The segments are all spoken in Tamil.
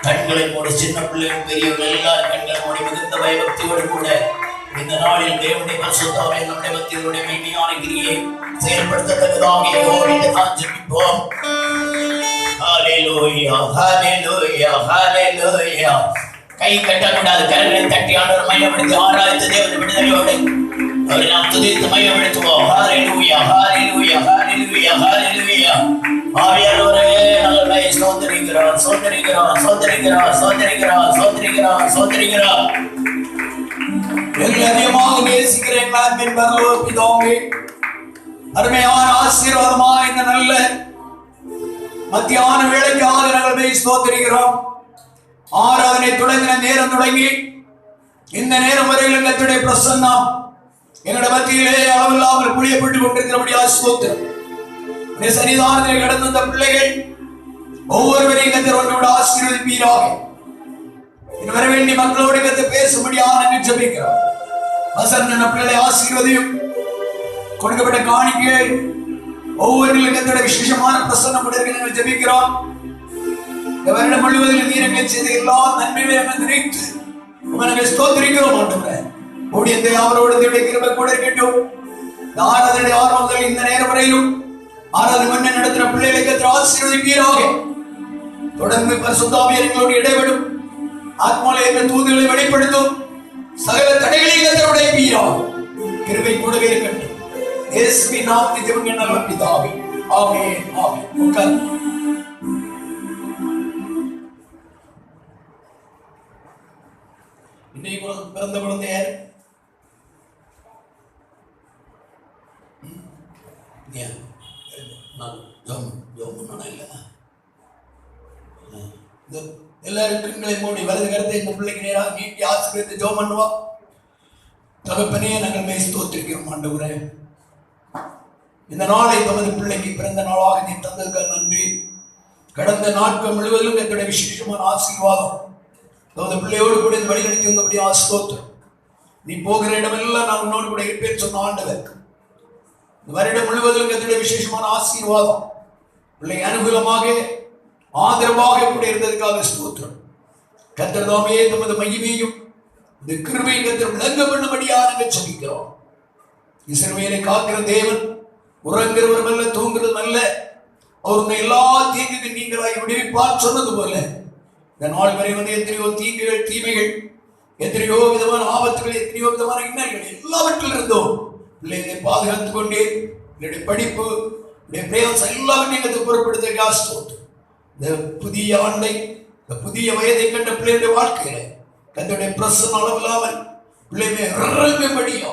கண்களை மூடி சின்ன பிள்ளைகள் பெரியவர்கள் எல்லாரும் கண்களை மூடி மிகுந்த பயபக்தியோடு கூட இந்த நாளில் தேவனுடைய பரிசுத்தாவே நம்முடைய மத்தியிலுடைய மெய்மையான கிரியை செயல்படுத்தத்தக்கதாக ஜெபிப்போம். ஹல்லேலூயா ஹல்லேலூயா ஹல்லேலூயா. கை கட்டக்கூடாது, கரங்களை தட்டி ஆண்டவர் மையப்படுத்தி ஆராய்ந்து தேவனை விடுதலையோடு அவரை நாம் துதித்து மையப்படுத்துவோம். ஹல்லேலூயா ஹல்லேலூயா ஹல்லேலூயா ஹல்லேலூயா. ஆவியானவரே நாங்கள் சோதரிக்கிறோம் சோதரிக்கிறோம் சோதரிக்கிறோம் சோதரிக்கிறோம் சோதரிக்கிறோம் சோதரிக்கிறோம். எங்களை அதிகமாக நேசிக்கிற எங்கள் பரலோக பிதாவே, அருமையான ஆசீர்வாதமான இந்த நல்ல மத்தியான வேளைக்காக நாங்கள் ஸ்தோத்திரிக்கிறோம். ஆராதனை தொடங்கின நேரம் தொடங்கி இந்த நேரம் வரையில் எங்களுடைய பிரசன்னம் எங்களுடைய மத்தியிலே அளவில்லாமல் புளியப்பட்டு கொண்டிருக்கிறபடியா ஸ்தோத்திரம். சன்னிதானத்திலே கடந்த இந்த பிள்ளைகள் ஒவ்வொருவரையும் கத்தரோடு ஆசீர்வதிப்பீராக. வர வேண்டிய மக்களோடு கத்து பேசும்படியாக ஜெபிக்கிறோம். வசன பிள்ளைகளை ஆசீர்வதியும். கொடுக்கப்பட்ட காணிக்கை ஒவ்வொருவரிலும் கத்தோட விசேஷமான பிரசன்னம் நாங்கள் ஜெபிக்கிறோம். இந்த வருடம் முழுவதில் நீரங்களை செய்த எல்லா நன்மைகளையும் நினைத்து உங்களை ஸ்தோத்திரிக்கிறோம். ஆண்டவரே, ஊழியத்தை அவரோடு கிருபை கூட இருக்கட்டும். ஆராதனை ஆரம்பத்தில் இந்த நேரம் வரையிலும் ஆராதனை மன்ன நடத்துகிற பிள்ளைகளை கத்தர் ஆசீர்வதிப்பீராக. தொடர்ந்து பரிசுத்த ஆவியானவரோடு இடைவிடும் ஆத்மாலய தூதுகளை வெளிப்படுத்தும். சகல தடைகளையும் கத்தர் உடைப்பீராக. கிருபை கூடவே இருக்கட்டும். இயேசுவின் நாமத்தில் ஜெபங்கள் நல்ல பிதாவே, ஆமென் ஆமென். உட்கார். இன்னைக்கு பிறந்த குழந்தை யார்? எல்லாரும் கண்களை மூடி வலது கருத்தை இந்த பிள்ளைக்கு நேராக நீட்டி ஆசீர்வதித்து ஜெபம் பண்ணுவோம். தகப்பனே, நாங்கள் ஸ்தோத்திரிக்கிறோம். ஆண்டவரே, இந்த நாளை தமது பிள்ளைக்கு பிறந்த நாளாக நீ தந்ததுக்கு நன்றி. கடந்த நாட்கள் முழுவதிலும் எங்களுடைய விசேஷமான ஆசீர்வாதம் தமது பிள்ளையோடு கூட இந்த வழிநடத்தி வந்தபடியா ஸ்தோத்திரம். நீ போகிற இடமெல்லாம் நான் உன்னோடு கூட இருப்பேன் சொன்ன ஆண்டவர். இந்த வருடம் முழுவதிலும் எங்களுடைய விசேஷமான ஆசீர்வாதம் பிள்ளை அனுகூலமாக ஆதரவாக கூட இருந்ததுக்காக ஸ்தோத்திரம். கர்த்தர் தாமே தமது மகிமையும் இந்த கிருபையும் கர்த்தர் விளங்க பண்ணும்படியாக நாங்கள் ஜெபிக்கிறோம். இஸ்ரவேலை காக்கிற தேவன் உறங்குறவரும் அல்ல, தூங்குறதும் அல்ல. அவர் எல்லா தீங்குக்கு நீங்களாகி விடுவிப்பார் சொன்னது போல இந்த நாள் வரை வந்து எத்தனையோ தீங்குகள், தீமைகள், எத்தனையோ விதமான ஆபத்துகள், எத்தனையோ விதமான இன்னல்கள் எல்லாவற்றில் இருந்தோம் பிள்ளைகளை பாதுகாத்துக் கொண்டே என்னுடைய படிப்பு, பிரயாசம் எல்லாவற்றையும் பொருட்படுத்த இந்த புதிய ஆண்டை, இந்த புதிய வயதை கண்ட பிள்ளைகளுடைய வாழ்க்கையில கர்த்தருடைய பிரசன்னம் அளவில்லாமல் பிள்ளைமையா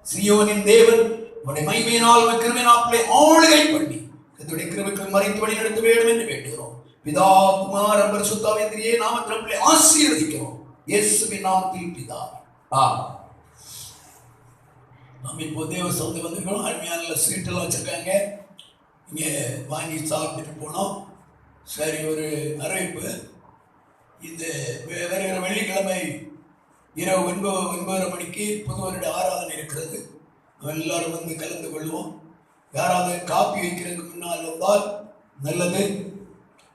சீயோனின் தேவன் உன்னை மகிமையினால் கிருபையினால் பிள்ளை ஆளுகை பண்ணி கர்த்தருடைய கிருபைக்கு மறைத்து வழி நடத்த வேண்டும் என்று வேண்டுகிறோம். பிதா, குமார, பரிசுத்த ஆவியானவரே நாமத்தில் பிள்ளை ஆசீர்வதிக்கிறோம். இயேசுவின் நாமத்தில் பிதாவே, ஆமென். நம்ம இப்போ தேவ சௌந்தம் வந்திருக்கோம். அருமையான சீட்டெல்லாம் வச்சிருக்காங்க. இங்கே வாங்கி சாப்பிட்டுட்டு போனோம். சரி, ஒரு அறிவிப்பு. இந்த வருகிற வெள்ளிக்கிழமை இரவு 9:30 மணிக்கு புது வருட ஆராதனை இருக்கிறது. எல்லாரும் வந்து கலந்து கொள்வோம். யாராவது காப்பி வைக்கிறதுக்கு முன்னால் வந்தால் நல்லது.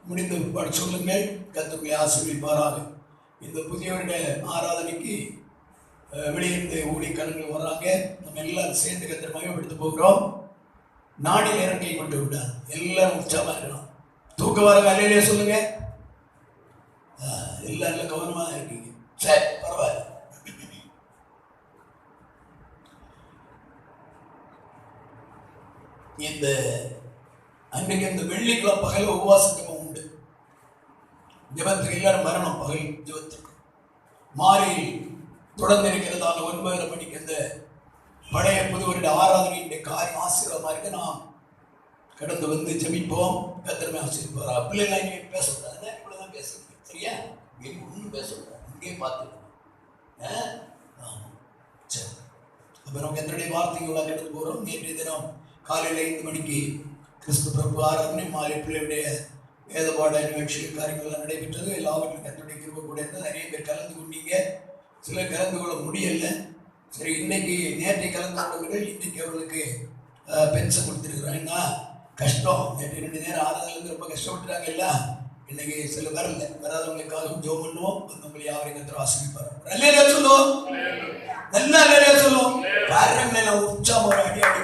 முடிந்த பிற்பாடு சொல்லுங்கள். கர்த்தருடைய ஆசீர்வதிப்பாராக. இந்த புதிய வருட ஆராதனைக்கு வெளியிருந்து ஊழியக்காரர்கள் வர்றாங்க. நம்ம எல்லாரும் சேர்ந்து கர்த்தரை மகிமைப்படுத்த போகிறோம். நாடி நேரம் கை கொண்டு விட்டார். எல்லாரும் உற்சாகமாக இருக்கணும். தூக்க வர வேலையிலே சொல்லுங்க. எல்லாரும் கவனமாக தான் இருக்கீங்க. சரி, பரவாயில்ல. இந்த அன்றைக்கு இந்த வெள்ளிக்கிழமை பகல் உபவாச ஜபம் உண்டு. ஜபத்துக்கு எல்லாரும் வரணும். பகல் ஜபத்துக்கு மாலையில் தொடர்ந்து இருக்கிறதான 9:30 மணிக்கு இந்த பழைய புது வருட ஆராதனையுடைய காரியம் ஆசீர்வாதமாக இருக்க நாம் கடந்து வந்து ஜபிப்போம். கர்த்தர் ஆசீர்வாதா. பிள்ளைலாம் இங்கே பேசக்கூடாது. இவ்வளோதான் பேசுறீங்க. சரியா? ஒன்றும் பேசக்கூடாது. இங்கே பார்த்துக்கணும். சரி, அப்புறம் கர்த்தருடைய வார்த்தைகளாக கடந்து போகிறோம். நேற்றைய தினம் காலையில் 5 மணிக்கு கிறிஸ்து பிரபு ஆராதனை, மாலை பிள்ளையுடைய வேத பாட நிகழ்ச்சி காரியங்கள்லாம் நடைபெற்றது. எல்லாவற்றிலும் கர்த்தருடைய கிருபை கூட இருந்து நிறைய பேர் கலந்து கொண்டீங்க. சிலர் கலந்து கொள்ள முடியல. சரி, இன்னைக்கு நேற்றை கலந்து கொண்டவர்கள் இன்னைக்கு அவர்களுக்கு பென்ஷன் கொடுத்துருக்குறாங்க. கஷ்டம். நேற்று 2 நேரம் ஆராதனை ரொம்ப கஷ்டப்பட்டுறாங்க. இல்லை, இன்னைக்கு சில வரல. வராதவங்களுக்காக ஜெபம் பண்ணுவோம். வந்தவங்களை யாரையும் கர்த்தர் ஆசீர்வதிப்பார். நல்ல சொல்லுவோம். நல்ல சொல்லுவோம். காரணம் மேல உற்சாகம் ஒரு அடி அடி.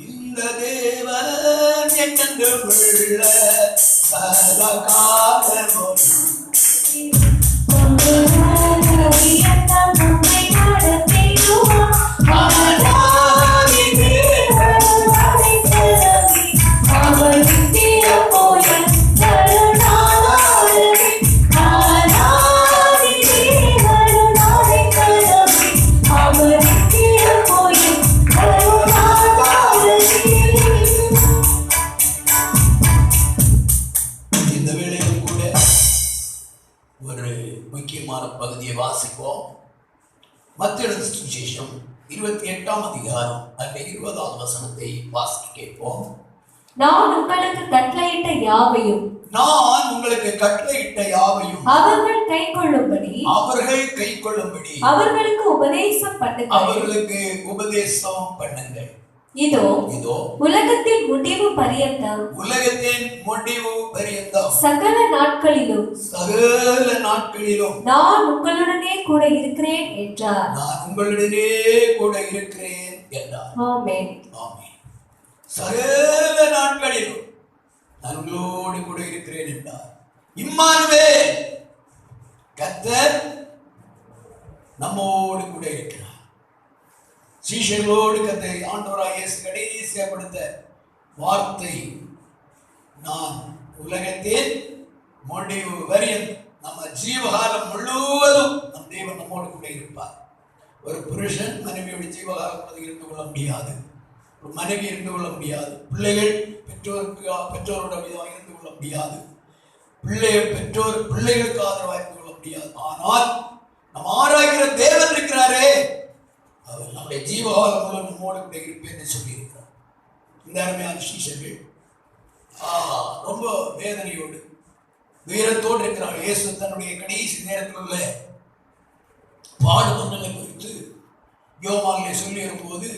இந்த தேவன் என்றென்றும் உள்ள சதாகாலமும் பகுதியை வாசிப்போம். மத்தேயு சுவிசேஷம் 28ஆம் அதிகாரம் அந்த 20வது வசனத்தை வாசிக்க கேட்போம். நான் உங்களுக்கு கட்டளையிட்ட யாவையும் அவர்கள் கைக்கொள்ளும்படி அவர்களுக்கு உபதேசம் பண்ணுங்கள். இதோ உலகத்தின் முடிவு பரியந்தம் சகல நாட்களிலும் நான் உங்களுடனே கூட இருக்கிறேன் என்றார். ஆமென். சகல நாட்களிலும் நான் உங்களோடு கூட இருக்கிறேன் என்றார். இம்மானுவேல், கர்த்தர் நம்மோடு கூட இருக்கிறார். சீஷர்களோடு கர்த்தர் ஆண்டவராகிய இயேசு கடைசியா கொடுத்த வார்த்தை, நான் உலகத்தில் முடிவு வரையும் நம்ம ஜீவகாலம் முழுவதும் நம் தேவன் நம்மோடு கூட இருப்பார். ஒரு புருஷன் மனைவியோட ஜீவகாலம் இருந்து கொள்ள முடியாது. ஒரு மனைவி இருந்து கொள்ள முடியாது. பிள்ளைகள் பெற்றோரோட விதமாக இருந்து கொள்ள முடியாது. பிள்ளைகளுக்கு ஆதரவாக இருந்து கொள்ள முடியாது. ஆனால் நம் ஆராய்கிற தேவன் இருக்கிறாரே, அவர் நம்முடைய ஜீவகாலம் மூலம் நம்மோடு கூட இருப்பேன் என்று சொல்லியிருக்கிறார். இந்த அருமையான சீஷர்கள் ரொம்ப வேதனையோடு வீரத்தோடு இருக்கிறார். இயேசு தன்னுடைய கடைசி நேரத்தில் உள்ள பாடுபந்தங்களை குறித்து யோவானிலே சொல்லி இருக்கும்போது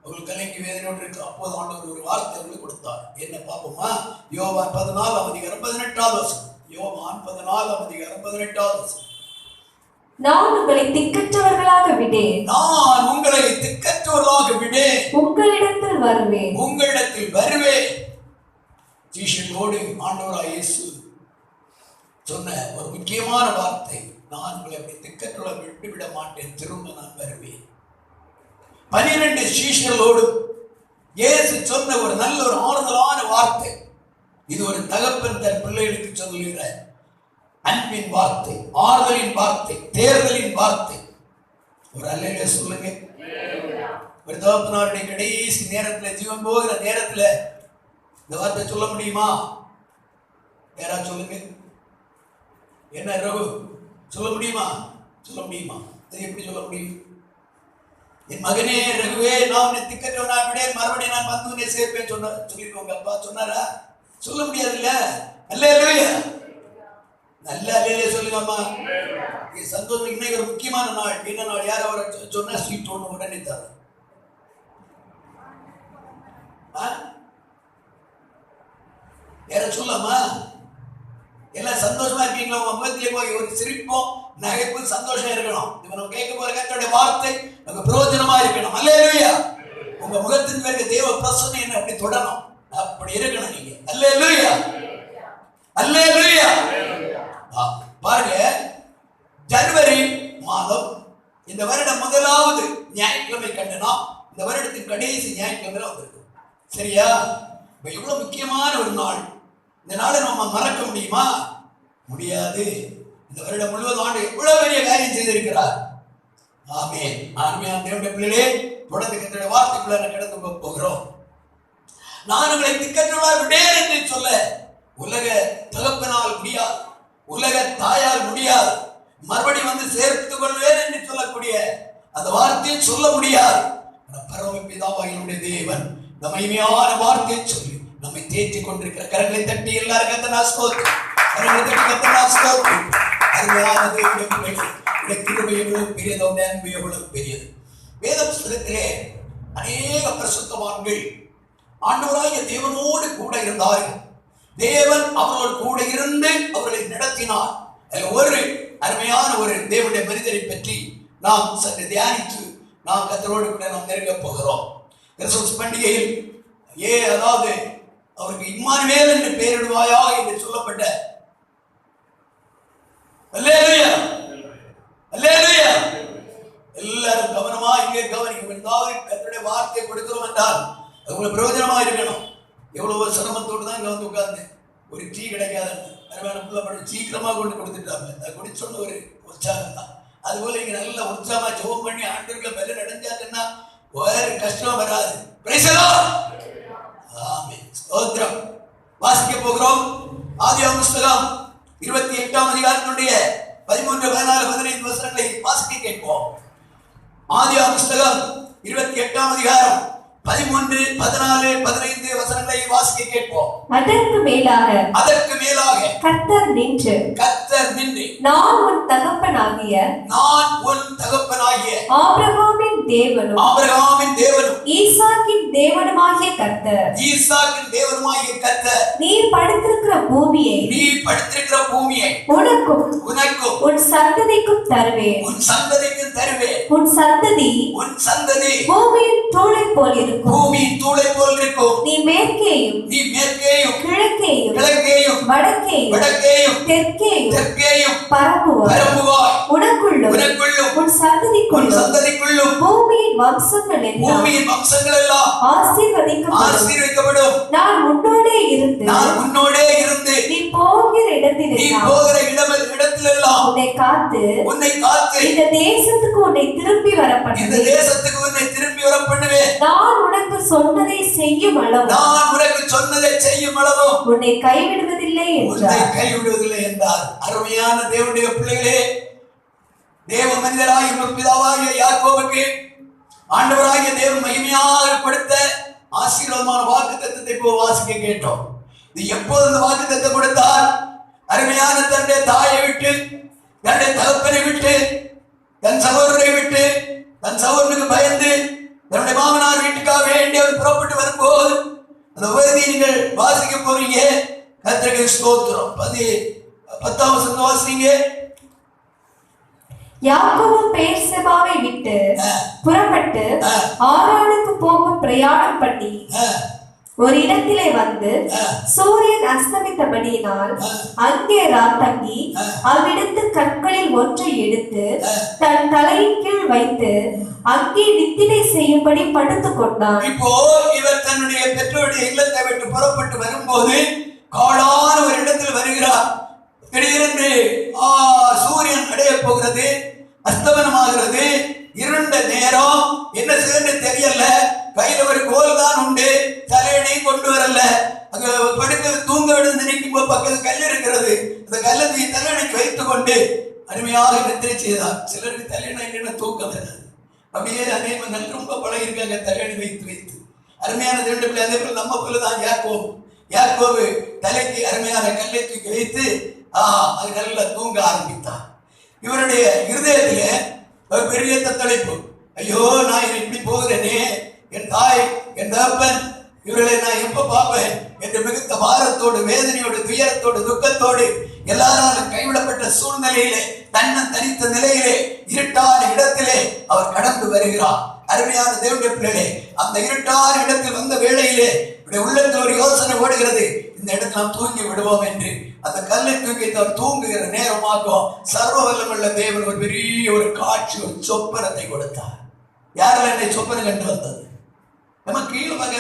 அவர்கள் கலைக்கு வேதனையோடு இருக்கு. அப்போது ஆண்டவர் ஒரு வார்த்தை அவர்களுக்கு கொடுத்தார். என்ன பார்ப்போமா? யோவான் 14ஆம் அதிகாரம் 18வது வசனம். யோவான் 14ஆம் அதிகாரம் 18வது வசனம். நான் உங்களை திக்கற்றவர்களாக விடேன். உங்களிடத்தில் வருவேன். சீஷர்களோடு ஆண்டவராகிய இயேசு சொன்ன ஒரு முக்கியமான வார்த்தை, நான் உங்களை அப்படி திக்கற்றவர்களாக விட்டுவிட மாட்டேன், திரும்ப நான் வருவேன். 12 சீஷர்களோடு இயேசு சொன்ன ஒரு நல்ல ஒரு ஆறுதலான வார்த்தை. இது ஒரு தகப்பன் தன் பிள்ளைகளுக்கு சொல்லுகிற அன்பின் வார்த்தை, ஆறுதலின் வார்த்தை, தேர்தலின் வார்த்தை. ஒரு அல்லேலூயா சொல்லுங்க. ஒரு தகப்பனாருடைய கடைசி நேரத்தில், ஜீவன் போகிற நேரத்தில் இந்த வார்த்தை சொல்ல முடியுமா? யாராவது சொல்லுங்க. என்ன ரகு சொல்ல முடியுமா? அது எப்படி சொல்ல முடியும்? என் மகனே ரகுவே, நான் உன்னை திக்கற்றவனாக விடேன், மறுபடியும் நான் வந்து உன்னை சேர்ப்பேன் சொல்லிருக்கோங்க. அப்பா சொன்னாரா? சொல்ல முடியாது இல்ல. அல்லேலூயா. நல்ல அல்லேலூயா சொல்லுங்க அம்மா. சந்தோஷம். இன்னைக்கு ஒரு முக்கியமான நாள். என்ன நாள்? யார் அவரை சொன்னா ஸ்வீட் ஒன்று உடனே தர. யார சொல்லாமா? எல்லாம் சந்தோஷமா இருக்கீங்களா? உங்க முகத்திலே போய் ஒரு சிரிப்பும் நகைப்பும் சந்தோஷம் இருக்கணும். இவங்க கேட்க போற கர்த்தருடைய வார்த்தை நமக்கு பிரயோஜனமா இருக்கணும். அல்லேலூயா. உங்க முகத்தின் மேல தேவ பிரசன்னம் என்ன அப்படி தொடரணும். அப்படி இருக்கணும் நீங்க. அல்லேலூயா. அல்லேலூயா. பாருங்க, ஜனவரி மாதம் இந்த வருடம் முதலாவது ஞாயிற்றுக்கிழமை கண்டனா இந்த வருடத்தின் கடைசி ஞாயிற்றுக்கிழமை வந்திருக்கு. சரியா? எவ்வளவு முக்கியமான ஒரு நாள். இந்த நாளை நம்ம மறக்க முடியுமா? முடியாது. இந்த வருடம் முழுவதும் ஆண்டு எவ்வளவு பெரிய காரியம் செய்திருக்கிறார். ஆமென். ஆமென். தேவனுடைய பிள்ளைகளே, தொடர்ந்து கர்த்தருடைய வார்த்தைக்குள்ள கடந்து போகிறோம். நான் உங்களை திக்கற்றவர்களாக விடேன் என்று சொல்ல உலக தகப்பனால் முடியாது, உலக தாயால் முடியாது. மறுபடி வந்து சேர்த்துக் கொள்வேன் என்று சொல்லக்கூடிய அந்த வார்த்தையை சொல்ல முடியாது. பரம பிதாவாகிய தேவன் இந்த மகிமையான வார்த்தையை சொல்லி நம்மை தேற்றிக் கொண்டிருக்கிற கரங்களை தட்டி எல்லாரும் கர்த்தரை ஸ்தோத்திரம். கரங்களை தட்டி கர்த்தரை ஸ்தோத்திரம். அருமையான தேவனுடைய பிள்ளைகளே, கிருபை எவ்வளவு பெரியதோ, அன்பு எவ்வளவு பெரியது. வேத புத்தகத்திலே அநேக பரிசுத்தவான்கள் ஆண்டவராகிய தேவனோடு கூட இருந்தார்கள். தேவன் அவரோடு கூட இருந்து அவர்களை நடத்தினார். ஒரு அருமையான ஒரு தேவனுடைய மனிதரை பற்றி நாம் சற்று தியானித்து நாம் கர்த்தரோடு கூட நாம் நெருங்க போகிறோம். கிறிஸ்துமஸ் பண்டிகையில் அதாவது அவருக்கு இம்மானுவேல் என்று பெயரிடுவாயா என்று சொல்லப்பட்ட, அல்லேலூயா அல்லேலூயா, எல்லாரும் கவனமா இங்கே கவனிக்கும். ஏதாவது கர்த்தருடைய வார்த்தை கொடுக்கிறோம் என்றால் அது பிரயோஜனமா இருக்கணும். எவ்வளவு சிரமத்தோடு தான் இங்க வந்து உட்கார்ந்து ஒரு டீ கிடைக்காது, சீக்கிரமா கொண்டு கொடுத்துட்டாங்க. அதை குடிச்சோன்னு ஒரு உற்சாகம் தான். அதுபோல இங்க நல்ல உற்சாகமா ஜெபம் பண்ணி ஆண்டவர்களை பலன் அடைஞ்சாங்கன்னா வேறு கஷ்டம் வராது. ஸ்தோத்திரம். வாசிக்க போகிறோம். ஆதியாகம புத்தகம் 28ஆம் அதிகாரத்தினுடைய 13, 14, 15 வசனங்களை வாசிக்க கேட்போம். ஆதியாகம புத்தகம் 28ஆம் அதிகாரம் 13, 14, 15 வசனங்களை வாசிக்க கேட்போம். அதற்கு மேலாக கர்த்தர் நின்று நான் உன் தகப்பனாகிய ஆபிரகாமின் தேவனும் ஈசாக்கின் தேவனுமாகிய கர்த்தர் நீர் படுத்திருக்கிற பூமியை உனக்கும் உன் சந்ததிக்கும் தருவேன். உன் சந்ததி பூமியின் தூளை போல் இருக்கும். நீ மேற்கேயும் கிழக்கேயும் வடக்கேயும் தெற்கேயும் பரப்புவாய். உனக்குள்ளும் உன் சந்ததிக்குள்ளும் பூமியின் வம்சங்கள் எல்லாம் ஆசீர்வதிக்கப்படும். நான் உன்னோடே இருந்து நீ போகிற இடத்திலெல்லாம் உன்னை காத்து இந்த தேசத்துக்கு உன்னை திரும்பி வர பண்ணுவேன். நான் உனக்கு சொன்னதை செய்யும் அளவு உன்னை கைவிடுவதில்லை என்றார். அருமையான தேவனுடைய பிள்ளைகளே, தேவ மனிதராகிய பிதாவாகிய யாக்கோபுக்கு ஆண்டவராகிய தேவன் மகிமையாக கொடுத்த ஆசீர்வாதமான வாக்குத்தத்தத்தை இப்போ வாசிக்க கேட்டோம். இது எப்போது இந்த வாக்குத்தத்தத்தை கொடுத்தார்? அருமையான தன்னுடைய தாயை விட்டு, தன்னுடைய தகப்பனை விட்டு, தன் சகோதரரை விட்டு, தன் சகோதரனுக்கு பயந்து தன்னுடைய மாமனார் வீட்டுக்காக வேண்டி அவர் புறப்பட்டு வரும்போது அந்த உபதேசத்தை நீங்கள் வாசிக்க போறீங்க. கர்த்தருக்கு ஸ்தோத்திரம். 10ஆம் வசனம் வாசிங்க. யாக்கோபு பெயர்செபாவை விட்டு புறப்பட்டு ஆரானுக்கு போக பிரயாணம் பண்ணி ஒரு இடத்திலே வந்து சூரியன் அஸ்தமித்தபடியினால் அங்கே தங்கி அவ்விடத்து கற்களில் ஒன்றை எடுத்து தன் தலையின் கீழ் வைத்து அங்கே நித்திரை செய்யும்படி படுத்துக் கொண்டான். இப்போ இவர் தன்னுடைய பெற்றோருடைய இல்லத்தை விட்டு புறப்பட்டு வரும்போது காடான ஒரு இடத்தில் வருகிறார். திடீரென்று சூரியன் அடைய போகிறது, அஸ்தமனமாகிறது, இருண்ட நேரம். என்ன செய்யறது தெரியல. கையில ஒரு கோல் தான் உண்டு, தலையணையும் கொண்டு வரல. அங்க படுக்க தூங்க விழுந்து நிற்கும் போது பக்கத்து கல் இருக்கிறது. அந்த கல்லத்தை தலையணைக்கு வைத்துக் கொண்டு அருமையாக நித்திரை செய்தார். சிலருக்கு தலையணை இல்லைன்னா தூக்கம் வராது. அப்படியே அநேகம் நல்ல ரொம்ப பழகிருக்காங்க தலையணி வைத்து வைத்து. அருமையான ரெண்டு பிள்ளை அதே போல நம்ம பிள்ளை தான் யாக்கோபு தலைக்கு அருமையான கல்லை தூக்கி வைத்து அது நல்லா தூங்க ஆரம்பித்தார். இவருடைய இருதயத்திலே ஒரு பெரிய தத்தளிப்பு. ஐயோ நான் இப்படி போகிறேனே, என் தாய் என் தகப்பன் இவர்களை நான் எப்ப பார்ப்பேன் என்று மிகுந்த பாரத்தோடு வேதனையோடு துயரத்தோடு துக்கத்தோடு எல்லாராலும் கைவிடப்பட்ட சூழ்நிலையிலே தனித்த நிலையிலே இருட்டான இடத்திலே அவர் கடந்து வருகிறார். அருமையான தேவனுடைய பிள்ளைகளே, அந்த இருட்டான இடத்தில் வந்த வேளையிலே உள்ளத்தில் ஒரு யோசனை ஓடுகிறது, இந்த இடத்துல நாம் தூங்கி விடுவோம் என்று. அந்த கல்லை தூக்கி அவர் தூங்குகிற நேரமாகும் சர்வ வல்லமுள்ள தேவன் ஒரு பெரிய ஒரு காட்சி, ஒரு சொப்பனத்தை கொடுத்தார். யாரெல்லாம் என்னை சொப்பனை கண்டு வந்தது? நம்ம கீழே பார்க்க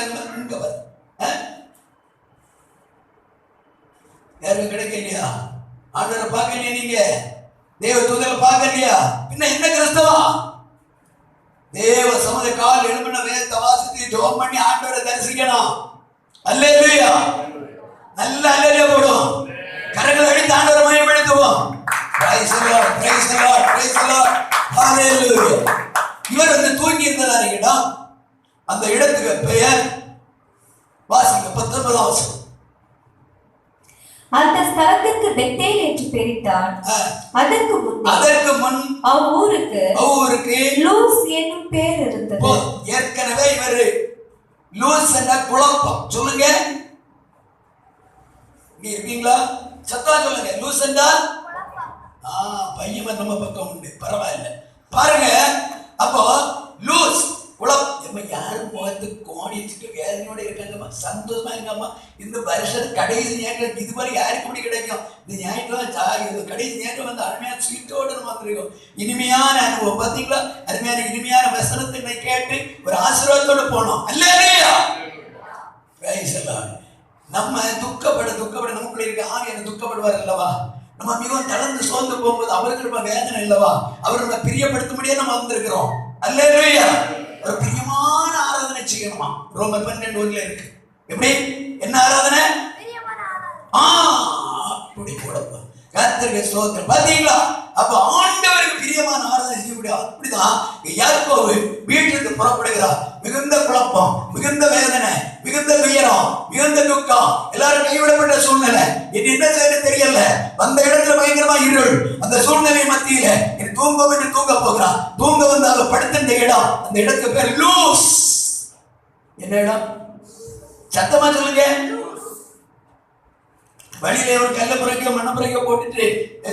யாரும் கிடைக்கலையா? ஆண்டவரை பார்க்கலையா? நீங்க தேவ தூதரை பார்க்கலையா? பின்ன என்ன கிறிஸ்தவா? தேவ சமத கால் எழுப்பின வேதத்தை வாசித்து ஜெபம் பண்ணி ஆண்டவரை தரிசிக்கணும். அல்லேலூயா, நல்ல அல்லேலூயா போடும். கரங்களை அடித்து ஆண்டவரை மகிமைப்படுத்துவோம். Praise the lord, praise the lord, praise the lord. Hallelujah. இவர் வந்து தூங்கி இருந்ததான இடம், அந்த இடத்துக்கு பெயர் வாசிங்க 19ஆம் வசனம். அந்த ஸ்தலத்துக்கு பெத்தேல் என்று பெயரிட்டான். அதற்கு முன் அவ்வூருக்கு லூஸ் என்னும் பெயர் இருந்தது. ஏற்கனவே இவர் லூஸ் என்ற குழப்பம். சொல்லுங்க, நீ இருக்கீங்களா? சத்தா சொல்லுங்க. லூஸ் என்றால் பையன் நம்ம பக்கம் உண்டு, பரவாயில்ல. பாருங்க, அப்போ லூஸ் குழப்பம். யாரும் முகத்து கோடிச்சுட்டு வேதனையோட இருக்காங்கம்மா, சந்தோஷமா இருக்காம்மா. இந்த வருஷம் கடைசி நேரம் இதுவரை யாருக்கு இப்படி கிடைக்கும்? இந்த ஞாயிற்றுக்கிழமை கடைசி நேரம் வந்து அருமையான ஸ்வீட்டோடு நம்ம வந்துருக்கோம். இனிமையான அனுபவம் பார்த்தீங்களா? அருமையான இனிமையான வசனத்தை கேட்டு ஒரு ஆசீர்வாதத்தோடு போனோம். அல்லேலூயா, பிரைஸ் தி லார்ட். நம்ம துக்கப்பட நமக்குள்ள இருக்க ஆவியான துக்கப்படுவார் அல்லவா? நம்ம மிகவும் தளர்ந்து சோர்ந்து போகும்போது அவருக்கு நம்ம வேதனை இல்லவா? அவர் நம்ம பிரியப்படுத்தும்படியே நம்ம வந்திருக்கிறோம். அல்லேலூயா. ஒரு பிரியமான ஆராதனை செய்யணுமா? ரோமர் 12:1 இருக்கு. எப்படி? என்ன ஆராதனை? அப்படி போடப்பா கர்த்தருக்கு ஸ்தோத்திரம். பாத்தீங்களா? அப்ப ஆண்டவருக்கு பிரியமான ஆராதனை செய்ய முடியாது. அப்படிதான் யாக்கோபு வீட்டுக்கு புறப்படுகிறார். மிகுந்த குழப்பம், மிகுந்த வேதனை, மிகுந்த துயரம், மிகுந்த துக்கம், எல்லாரும் கைவிடப்பட்ட சூழ்நிலை. இது என்ன செய்ய தெரியல. வந்த இடத்துல பயங்கரமா இருள். அந்த சூழ்நிலை மத்தியில தூங்கும் என்று தூங்க போகிறான். தூங்க வந்து அவ படுத்த இடம், அந்த இடத்துக்கு பேர் லூஸ். என்ன இடம்? சத்தமா சொல்லுங்க. வழியில ஒரு கல்ல புரைக்க மண்ண புரைக்க போட்டுட்டு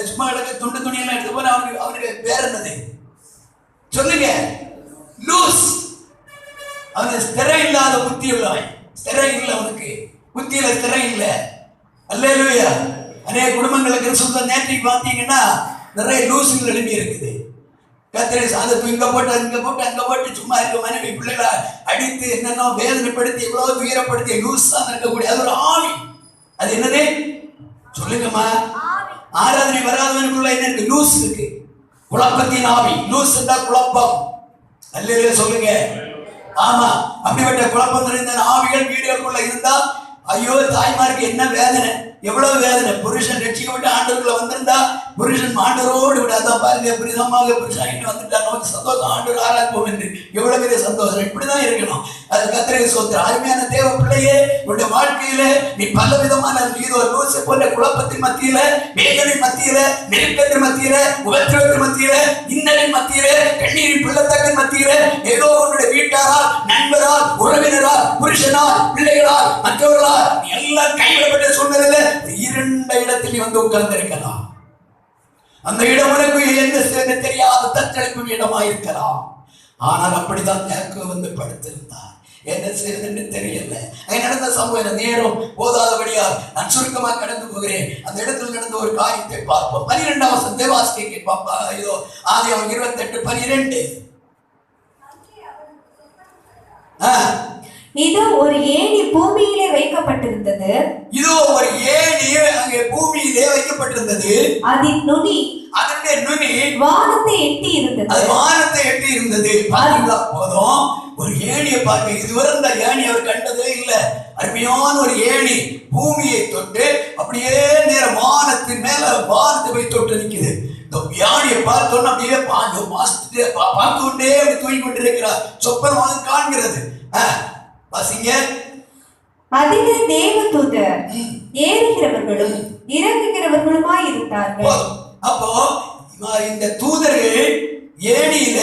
சும்மா இடக்க துண்டு துணியெல்லாம் எடுத்து போன அவனுக்கு பேர் என்னது? சொல்லுங்க. லூஸ். அவன் ஸ்திரம் இல்லாத புத்தி உள்ளவன். ஸ்திரம் இல்லை அவனுக்கு, புத்தியில ஸ்திரம் இல்லை. அல்லேலூயா. அநேக குடும்பங்களுக்கு சொந்த நேற்றைக்கு பார்த்தீங்கன்னா நிறைய லூசுகள் எழுப்பி இருக்குது. கத்திரை சாதத்தை இங்க போட்டு அங்க போட்டு சும்மா இருக்க மனைவி பிள்ளைகளை அடித்து என்னென்ன வேதனைப்படுத்தி எவ்வளவு துயரப்படுத்தி லூஸா இருக்கக்கூடிய அது ஒரு ஆவி. அது என்னது? சொல்லுங்கம்மா. ஆராதனை வராதவனுக்குள்ள என்ன இருக்கு? லூஸ் இருக்கு. குழப்பத்தின் ஆவி. லூஸ் என்றால் குழப்பம். அல்லேலூயா சொல்லுங்க. ஆமா, அப்படிப்பட்ட குழப்பம் நிறைந்த ஆவிகள் வீடுகளுக்குள்ள இருந்தா ஐயோ தாய்மாருக்கு என்ன வேதனை, எவ்வளவு வேதனை. புருஷன் ரட்சிக்கப்பட்டு ஆண்டவர்களை வந்திருந்தா புருஷன் ஆண்டவரோடு விடாதான் பாருங்க. புரிதமாக புருஷன் வந்துட்டா நமக்கு சந்தோஷம், ஆண்டவர் ஆராய்ப்போம் என்று எவ்வளவு பெரிய சந்தோஷம். இப்படிதான் இருக்கணும். அது கர்த்தருக்கு ஸ்தோத்திரம். அருமையான தேவ பிள்ளையே, உன்னுடைய வாழ்க்கையில நீ பல விதமான இதோ லூசை போன்ற குழப்பத்தின் மத்தியில, வேதனை மத்தியில, நெருக்கத்தின் மத்தியில, உபத்திரத்தின் மத்தியில, இன்னலின் மத்தியில, கண்ணீரின் பள்ளத்தாக்கின் மத்தியில, ஏதோ உன்னுடைய வீட்டாரால், நண்பரால், உறவினரால், புருஷனால், பிள்ளைகளால், மற்றவர்களால் நீ எல்லாம் கைவிடப்பட்ட சூழ்நிலையில இருண்ட இடத்தில் நீ வந்து உட்கார்ந்து இருக்கலாம். அந்த இடம் உனக்கு எந்த தெரியாத தத்தளிக்கும் இடமா இருக்கலாம். ஆனால் அப்படிதான் யாக்கோபு வந்து படுத்திருந்தார். என்ன செய்யறதுன்னு தெரியல. அங்க நடந்த சம்பவம் நேரம் போதாதபடியால் நான் சுருக்கமாக கடந்து போகிறேன். அந்த இடத்துல நடந்த ஒரு காரியத்தை பார்ப்போம். 12ஆம் வசனம் தேவாசிரியை பாப்பா. இதோ ஆதியாகமம் 28:12. இதோ ஒரு ஏணி பூமியிலே வைக்கப்பட்டிருந்தது. இதோ ஒரு ஏணி அங்கே பூமியிலே வைக்கப்பட்டிருந்தது. அதன் நுனி வானத்தை எட்டி இருந்தது. அது வானத்தை எட்டி இருந்தது. பாத்தீங்களா? போதும். ஒரு ஏணியை பார்க்க இதுவரை இந்த ஏணி அவர் கண்டதே இல்லை. அருமையான ஒரு ஏணி பூமியை தொட்டு அப்படியே நேர வானத்தின் மேல வானத்தை போய் தொட்டு நிற்குது. இந்த வியாதியை பார்த்தோன்னு அப்படியே பார்த்து கொண்டே அப்படி தூங்கி கொண்டிருக்கிறார். சொப்பனமாக காண்கிறது. வாசிங்க. அதிக தேவதூதர் ஏறுகிறவர்களும் இறங்குகிறவர்களுமாய் இருந்தார்கள். அப்போ இந்த தூதர்கள் ஏணியில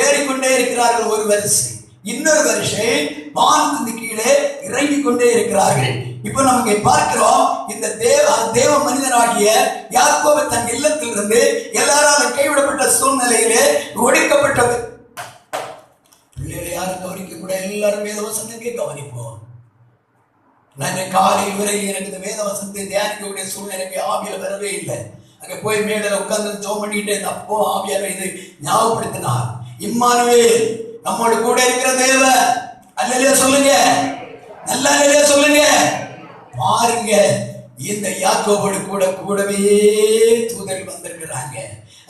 ஏறிக்கொண்டே இருக்கிறார்கள். ஒரு வரிசை, இன்னொரு வரிசை வானத்திற்கு கீழே இறங்கி கொண்டே இருக்கிறார்கள். இப்ப நமக்கு பார்க்கிறோம், இந்த தேவ மனிதனாகிய யாக்கோபு தன் இல்லத்திலிருந்து எல்லாராலும் கைவிடப்பட்ட சூழ்நிலையிலே ஒடுக்கப்பட்டவர். பிள்ளைகளை யாரும் கவனிக்க கூட, எல்லாரும் வேதவசனத்தை கவனிப்போம். நான் காலையில் வரை எனக்கு இந்த வேதவசனத்தை தியானிக்கக்கூடிய சூழ்நிலைக்கு ஆவியில வரவே இல்லை. அங்க போய் மேடல உட்கார்ந்து ஜெபம் பண்ணிட்டு அப்போ ஆவியார் இது ஞாபகப்படுத்தினார். இம்மானுவேல், நம்மோடு கூட இருக்கிற தேவன். அல்லேலூயா சொல்லுங்க, நல்ல அல்லேலூயா சொல்லுங்க. பாருங்க, இந்த யாக்கோபோடு கூடவே தூதர்கள் வந்திருக்கிறாங்க.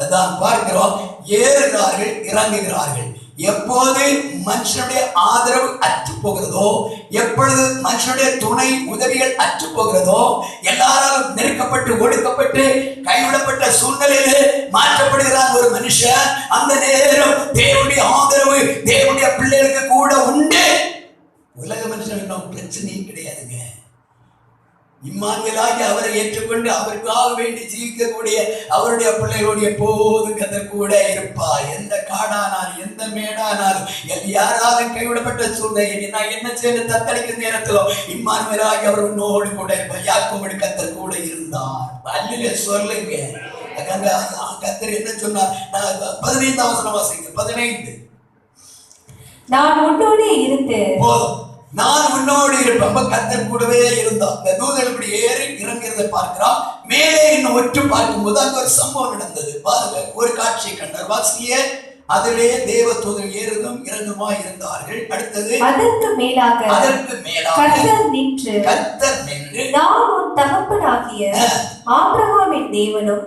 அதான் பார்க்கிறோம், ஏறுகிறார்கள், இறங்குகிறார்கள். எப்போது மனுஷனுடைய ஆதரவு அற்று போகிறதோ, எப்பொழுது மனுஷனுடைய துணை உதவிகள் அற்று போகிறதோ, எல்லாராலும் நெருக்கப்பட்டு ஒடுக்கப்பட்டு கைவிடப்பட்ட சூழ்நிலையிலே மாற்றப்படுகிறார் ஒரு மனுஷன். அந்த நேரம் தேவனுடைய ஆதரவு தேவனுடைய பிள்ளைகளுக்கு கூட உண்டு. உலக மனுஷன் பிரச்சனையும் கிடையாதுங்க. இம்மானுவேலாகி அவரை ஏற்றுக்கொண்டு அவருக்காக வேண்டி ஜீவிக்கக்கூடிய அவருடைய பிள்ளைகளோடு எப்போதும் கர்த்தர் கூட இருப்பார். எந்த காடானாலும் எந்த மேடானாலும் யாராலும் கைவிடப்பட்ட சூழ்நிலை நான் என்ன செய்ய தத்தளிக்கும் நேரத்திலும் இம்மானுவேலாகி அவர் உன்னோடு கூட இருப்பார். யாக்கோபோடு கர்த்தர் கூட இருந்தார். அல்லேலூயா சொல்லுங்க. கர்த்தர் என்ன சொன்னார்? 15ஆம் வசனம் வாசிங்க. 15. நான் உன்னோடு இருந்து போதும், நான் உன்னோடு இருப்பேன். கர்த்தர் கூடவே இருந்தார். இந்த தூதர்கள் இப்படி ஏறி இறங்கிறதை பார்க்கிறோம். மேலே இன்னும் ஒற்று பார்க்கும்போது அங்க ஒரு சம்பவம் நடந்தது. பாருங்க, ஒரு காட்சியை கண்டார். வாசியே. அதிலே தேவ தூதர்கள் ஏறுதும் இறங்குமா இருந்தார்கள். அடுத்தது, அதற்கு மேலாக கர்த்தர் நின்று நான் உன் தகப்பனாகிய ஆபிரகாமின் தேவனும்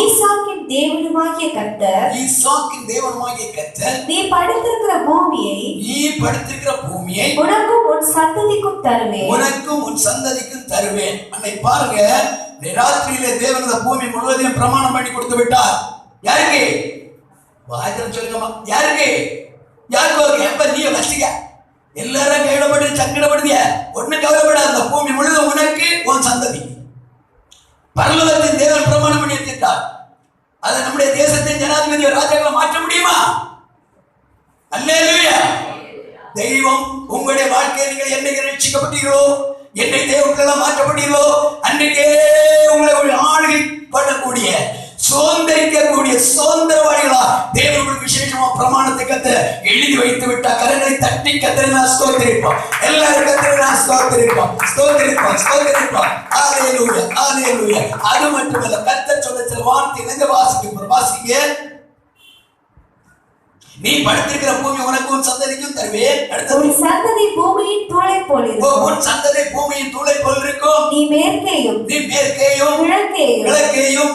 ஈசாக்கின் தேவனுமாகிய கர்த்தர் நீ படுத்திருக்கிற பூமியை உனக்கும் உன் சந்ததிக்கும் தருவேன். அன்னை பாருங்க, ராத்திரியிலே தேவன் இந்த பூமி முழுவதையும் பிரமாணம் பண்ணி கொடுத்து விட்டார். யாருக்கு? வாய்த்தம் சொல்லுங்கம்மா. யாருக்கு? யாருக்கு? எப்ப நீ வசிக்க எல்லாரும் கைவிடப்பட்டு சங்கடப்படுதிய ஒண்ணு கவலைப்பட. அந்த பூமி முழுவதும் உனக்கு உன் சந்ததி. பரலோகத்தின் தேவன் பிரமாணம் பண்ணி வச்சிருக்கார். அதை நம்முடைய தேசத்தின் ஜனாதிபதி ராஜாக்களை மாற்ற முடியுமா? அல்லேலூயா. தெய்வம் உங்களுடைய வாழ்க்கையை நீங்கள் என்னைக்கு ரட்சிக்கப்பட்டீர்களோ, என்னை தேவர்களெல்லாம் மாற்றப்பட்டீர்களோ, அன்றைக்கே உங்களை ஒரு ஆளுகை பண்ணக்கூடிய சுதந்திரிக்கக்கூடிய சுதந்திரவாதிகளா தேவனுடைய விசேஷமா பிரமாணத்தை கத்த எழுதி வைத்து விட்டா கரங்களை தட்டி கத்தரை நான் ஸ்தோத்திரிப்போம். எல்லாரும் கத்தரை நான் ஸ்தோத்திரிப்போம். அல்லேலூயா, அல்லேலூயா. அது மட்டுமல்ல, கர்த்தர் சொன்ன சில வார்த்தை வாசிங்க. நீ படுத்திருக்கிற பூமி உனக்கு உன் சந்ததிக்கும் தருவேன். உன் சந்ததி பூமியின் தூளை போல் இருக்கும். உன் சந்ததி பூமியின் தூளை போல் இருக்கும். நீ மேற்கேயும் கிழக்கேயும்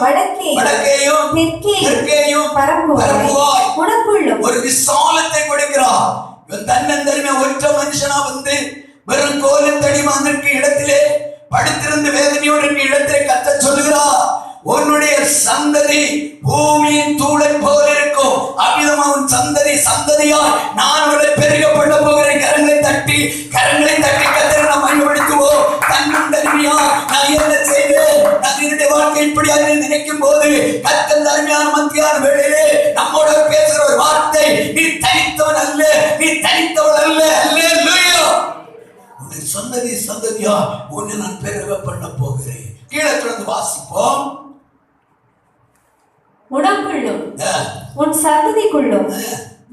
வடக்கேயும் தெற்கேயும் பரப்புவாய். உனக்குள்ளும் ஒரு விசாலத்தை கொடுக்கிறார். இவன் தன்னந்தனிமை ஒற்ற மனுஷனா வந்து வெறும் கோலும் தடிமாந்திற்கு இடத்திலே படுத்திருந்து வேதனையோடு இடத்திலே கத்த சொல்லுகிறார். உன்னுடைய சந்ததி பூமியின் தூளை போல இருக்கும். அவ்விதமா உன் சந்ததியால் நான் உங்களை பெருக பண்ண போகிறேன். கரங்களை தட்டி கத்தரை நாம் பயன்படுத்துவோம். தன்னந்தனிமையா நான் என்ன செய்வேன்? நான் என்னுடைய வாழ்க்கை இப்படி நினைக்கும் போது கத்தர் அருமையான மத்தியான வேளையிலே நம்மோட பேசுற ஒரு வார்த்தை, நீ தனித்தவன் அல்ல, நீ தனித்தவள் அல்ல. அல்லேலூயா. உன்னுடைய சந்ததியா உன்னை நான் பெருக பண்ண போகிறேன். கீழே தொடர்ந்து வாசிப்போம். உனக்குள்ளும் உன் சந்ததிக்குள்ளும்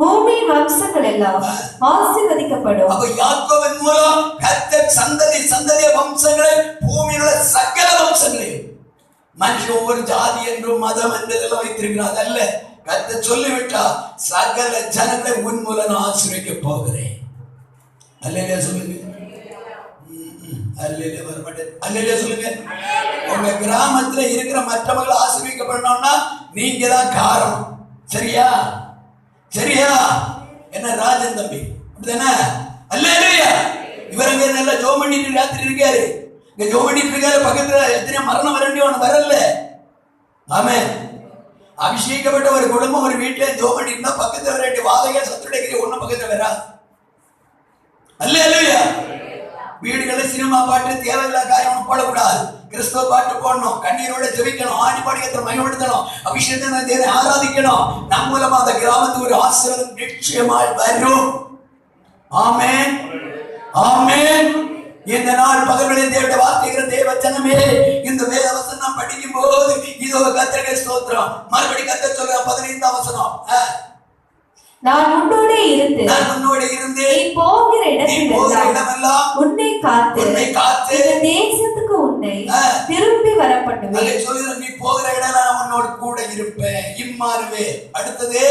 பூமியின் வம்சங்கள் எல்லாம் ஆசீர்வதிக்கப்படும். அப்ப யாக்கோபின் மூலம் கர்த்தர் சந்ததிய வம்சங்களை பூமியில் உள்ள சகல வம்சங்களையும் மனுஷன் ஒவ்வொரு ஜாதி என்றும் மதம் என்றெல்லாம் வைத்திருக்கிறார். அல்ல, கர்த்தர் சொல்லிவிட்டா சகல ஜனங்களை உன் மூலம் ஆசீர்வதிக்க போகிறேன். அல்லேலூயா சொல்லுங்க. அல்லேலூயா வர மாட்டேன். அல்லேலூயா சொல்லுங்க. உங்க கிராமத்துல இருக்கிற மற்றவர்கள் ஆசீர்வதிக்கப்படணும்னா நீங்க தான் காரணம். சரியா? என்ன ராஜன் தம்பி அப்படிதானே? அல்லேலூயா. இவரங்க நல்லா ஜோம் பண்ணிட்டு ராத்திரி இருக்காரு. இங்க ஜோம் பண்ணிட்டு இருக்காரு. பக்கத்துல எத்தனை மரணம் வரண்டியவன் வரல. ஆமென். அபிஷேகப்பட்ட ஒரு குடும்பம் ஒரு வீட்டுல ஜெபம் பண்ணி இருந்தா பக்கத்துல ரெண்டு வாதைகள் சத்துடைக்கிற ஒண்ணும் பக்கத்துல வராது. அல்லேலூயா. வீடுகளில் சினிமா பாட்டு தேவையில்லாத காரியம் போடக்கூடாது. கிறிஸ்துவ பாட்டு போடணும், கண்ணீரோட ஜெபிக்கணும், ஆடி பாடியத்தை மகிமைப்படுத்தணும், அபிஷேகத்தை தேவனை ஆராதிக்கணும். நம் மூலமா அந்த கிராமத்துக்கு ஒரு ஆசீர்வாதம் நிச்சயமாய் வரும். ஆமென், ஆமென். இந்த நாள் பகல்களில் தேவனுடைய வார்த்தைகிற தேவ ஜனமே, இந்த வேத வசனம் படிக்கும் போது இதோ கர்த்தருக்கு ஸ்தோத்திரம். மறுபடி கர்த்தர் சொல்ற 15ஆம் வசனம், நான் உன்னோடே இருந்து நீ போகிற இடமெல்லாம் உன்னை காத்து இந்த தேசத்துக்கு உன்னை திரும்பி வர பண்ணுவேன். சொல்லுற நீ போகிற இடம் நான் உன்னோட கூட இருப்பேன். இம்மாறுவே அடுத்தது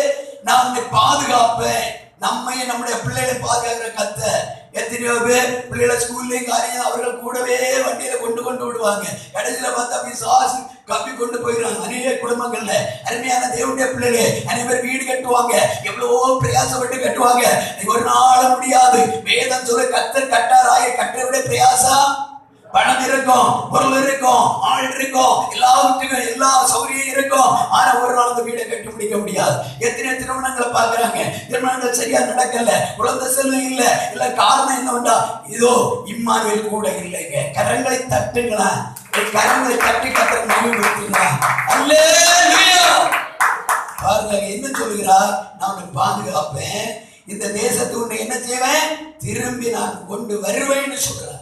நான் உன்னை பாதுகாப்பேன். நம்மையும் நம்முடைய பிள்ளைகளை பாதுகாக்கிற கர்த்தர். எத்தனையோ பேர் பிள்ளைகளை ஸ்கூல்லையும் காரியம் அவர்கள் கூடவே வண்டியில கொண்டு விடுவாங்க. கடைசியில பார்த்தா பிசாசு கப்பி கொண்டு போயிடுறாங்க. அநேக குடும்பங்கள்ல அருமையான தேவனுடைய பிள்ளைகளே அனைவரும் வீடு கட்டுவாங்க, எவ்வளவோ பிரயாசப்பட்டு கட்டுவாங்க. ஒரு நாள் முடியாது. வேதம் சொல்ல கர்த்தர் கட்டாராய கட்டருடைய பிரயாசம். பணம் இருக்கும், பொருள் இருக்கும், ஆள் இருக்கும், எல்லாத்துக்கும் எல்லா சௌகரியம் இருக்கும். ஆனா ஒரு நாள் அந்த வீடை கட்டி முடிக்க முடியாது. எத்தனை திருமணங்களை பாக்குறாங்க, திருமணங்கள் சரியா நடக்கல, குழந்தை செல்வம் இல்ல. இல்ல காரணம் என்னவென்றா இதோ இம்மானுவேல் கூட இல்லைங்க. கரங்களை தட்டுங்களா, கரங்களை தட்டி கத்தரை மகிமைப்படுத்துங்களா. அல்லேலூயா. பாருங்க என்ன சொல்லுகிறார், நான் உன்னை பாதுகாப்பேன், இந்த தேசத்தை உன்னை என்ன செய்வேன், திரும்பி நான் கொண்டு வருவேன்னு சொல்றார்.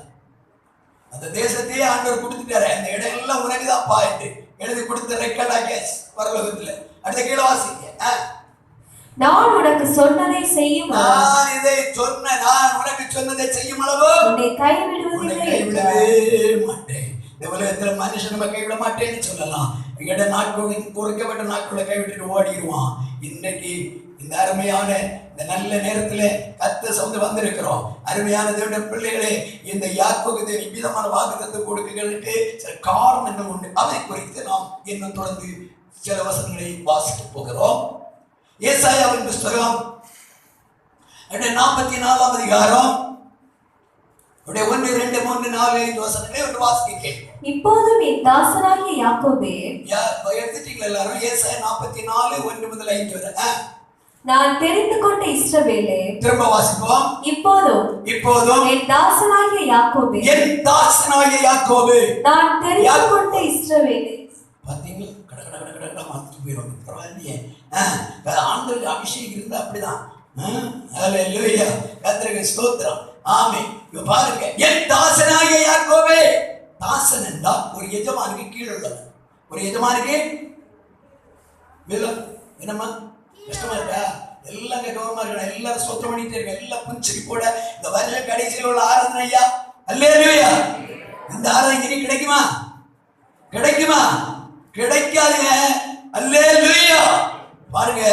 அந்த தேசத்தையே ஆண்டவர் கொடுத்துட்டாரு. அந்த இடம் எல்லாம் உனக்குதான்ப்பா என்று எழுதி கொடுத்த ரெக்கார்டா கேஸ் பரலோகத்துல. அடுத்த கீழே வாசிங்க. நான் உனக்கு சொன்னதை செய்யும், நான் இதை சொன்ன நான் உனக்கு சொன்னதை செய்யும் அளவு உன்னை கைவிடவே மாட்டேன். இந்த உலகத்துல மனுஷன் நம்ம கைவிட மாட்டேன்னு சொல்லலாம். இட நாட்கள் குறைக்கப்பட்ட நாட்களை கைவிட்டு ஓடிடுவான். இன்னைக்கு இந்த அருமையான இந்த நல்ல நேரத்துல கத்த சவுந்து வந்திருக்கிறோம். அருமையான தேவனுடைய பிள்ளைகளே, இந்த யாக்கோபுக்கு விதமான வாக்குத்தத்தம் கொடுக்குகளுக்கு சில காரணங்கள் உண்டு. அதை குறித்து நாம் இன்னும் தொடர்ந்து சில வசனங்களை வாசிக்க போகிறோம். ஏசாயாவின் புஸ்தகம் 44ஆம் அதிகாரம் 1, 2, 3, 4, 5 வசனங்களை ஒன்று வாசிக்க. இப்போதும் என் தாசனாகிய யாக்கோபே, எடுத்துட்டீங்களா எல்லாரும்? ஏசாயா 44 1 முதல் 5 வரை. நான் தெரிந்து கொண்ட இஸ்ரவேலே, திரும்ப வாசிப்போம். இப்போதும் என் தாசனாகிய யாக்கோபே, நான் தெரிந்து கொண்ட இஸ்ரவேலே. பாத்தீங்களா, கடகட மாத்திட்டு போயிடும். பரவாயில்லையே, ஆண்டவருக்கு அபிஷேகம் இருந்தா அப்படிதான். அல்லேலூயா, கர்த்தருக்கு ஸ்தோத்திரம். ஆமென். இப்ப பாருங்க, என் தாசனாகிய யாக்கோபே. தாசன் என்றால் ஒரு எஜமானுக்கு கீழே உள்ளவன். ஒரு எஜமானுக்கு என்னம்மா கஷ்டமா இருக்கா? எல்லாம் கௌரவமா இருக்கா? எல்லாரும் சொத்தம் பண்ணிட்டு இருக்க, எல்லாம் புஞ்சிரி போட இந்த வருஷ கடைசியில் உள்ள ஆராதனை ஐயா. அல்லேலூயா. இந்த ஆராதனை இனி கிடைக்குமா? கிடைக்காதுங்க. அல்லேலூயா. பாருங்க,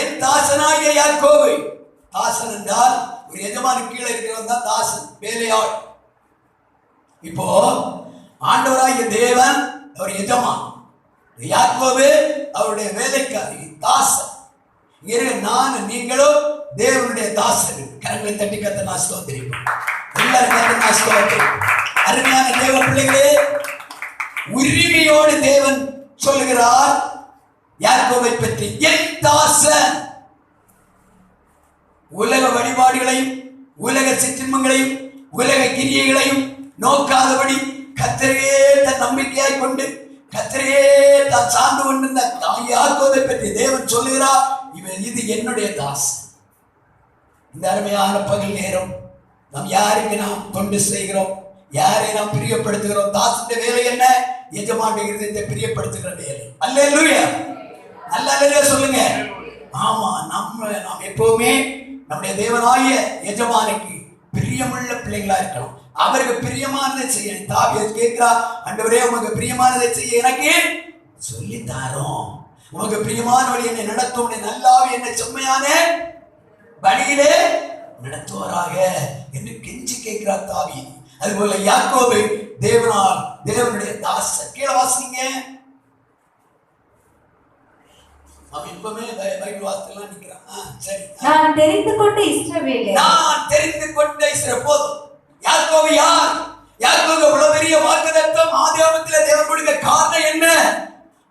என் தாசனாகிய யாக்கோபு. தாசன் என்றால் ஒரு எஜமானுக்கு கீழே இருக்கிறவன் தான் தாசன், வேலையாள். இப்போ ஆண்டவராகிய தேவன் அவர் எஜமான், யாக்கோபு அவருடைய வேலைக்காரி, தாசன். நான் நீங்களும் தேவனுடைய தாசன். கரங்களை தட்டி கத்த நான் ஸ்தோத்திரம். எல்லாரும் ஸ்தோத்திரம். அருமையான தேவ பிள்ளைகளே, உரிமையோடு தேவன் சொல்லுகிறார் யாக்கோபை பற்றி, என் தாசன். உலக வழிபாடுகளையும் உலக சிற்றின்பங்களையும் உலக கிரியைகளையும் நோக்காதபடி கர்த்தரையே தன் நம்பிக்கையாய் கொண்டு கர்த்தரையே தான் சார்ந்து கொண்டிருந்த யாக்கோபை பற்றி தேவன் சொல்லுகிறார், இது என்னுடைய தாசன். இந்த அருமையான பகல் நேரம் நாம் யாருக்கு நாம் தொண்டு செய்கிறோம், யாரை நாம் பிரியப்படுத்துகிறோம்? தாசனுடைய வேலை என்ன? எஜமானுடைய இருதயத்தை பிரியப்படுத்துகிற வேலை. அல்லேலூயா. நல்ல அல்லேலூயா சொல்லுங்க. ஆமா, நாம் எப்பவுமே நம்முடைய தேவனாகிய எஜமானுக்கு பிரியமுள்ள பிள்ளைகளா இருக்கணும். அவருக்கு பிரியமானதை செய்ய தாவீது கேட்கிறார், ஆண்டவரே உமக்கு பிரியமானதை செய்ய எனக்கு சொல்லி தாரோம். உமக்கு பிரியமான வழி என்னை நடத்தும், நல்லாவே என்னை செம்மையான வழியிலே நடத்துவாராக என்று கெஞ்சி கேட்கிறார் தாவீது. அதுபோல யாக்கோபு தேவனுடைய தாசன். கீழே வாசிங்க. நான் தெரிந்து கொண்ட இஸ்ரவேலே. போதும். யாக்கோபு யார்? யாக்கோபுக்கு அவ்வளவு பெரிய வாக்குத்தத்தம் ஆதியாகமத்திலே தேவன் கொடுக்க காரணம் என்ன?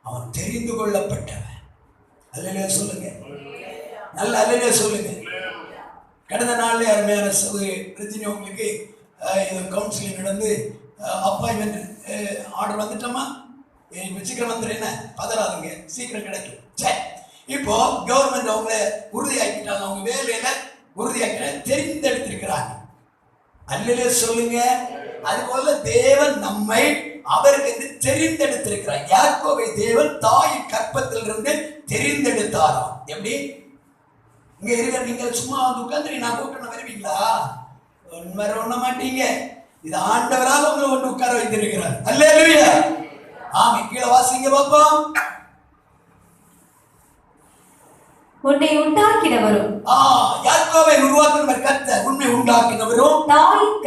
அவன் தெரிந்து கொள்ளப்பட்டவன். அல்லேலூயா சொல்லுங்க, நல்ல அல்லேலூயா சொல்லுங்க. கடந்த நாள்ல அருமையான ரஜினி உங்களுக்கு கவுன்சிலிங் நடந்து அப்பாயின்மெண்ட் ஆர்டர் வந்துட்டோமா? சீக்கிரம் வந்துடும், என்ன பதறாதுங்க, சீக்கிரம் கிடைக்கும். சரி, இப்போ கவர்மெண்ட் அவங்கள உறுதியாக்கிட்டாங்க, அவங்க வேலையில உறுதியாக்கிட்ட தெரிந்தெடுத்திருக்கிறாங்க. அல்லேலூயா சொல்லுங்க. அதுபோல தேவன் நம்மை அவருக்கு தெரிந்தெடுத்திருக்கிறார். யாக்கோபை தேவன் தாயின் கற்பத்திலிருந்து தெரிந்தெடுத்தாராம். எப்படி? இங்க இருக்க நீங்க சும்மா உட்கார்ந்து நான் கூப்பிட்டு வருவீங்களா? வர ஒண்ண மாட்டீங்க. இது ஆண்டவராக உங்களை ஒன்று உட்கார வைத்திருக்கிறார். அல்லேலூயா. ஆமே. கீழே வாசிங்க பாப்போம். உன்னை உண்டாக்கினவரும் யாக்கோபை உருவாக்கினவர் கர்த்தர், உன்னை உண்டாக்கினவரும் தாயின்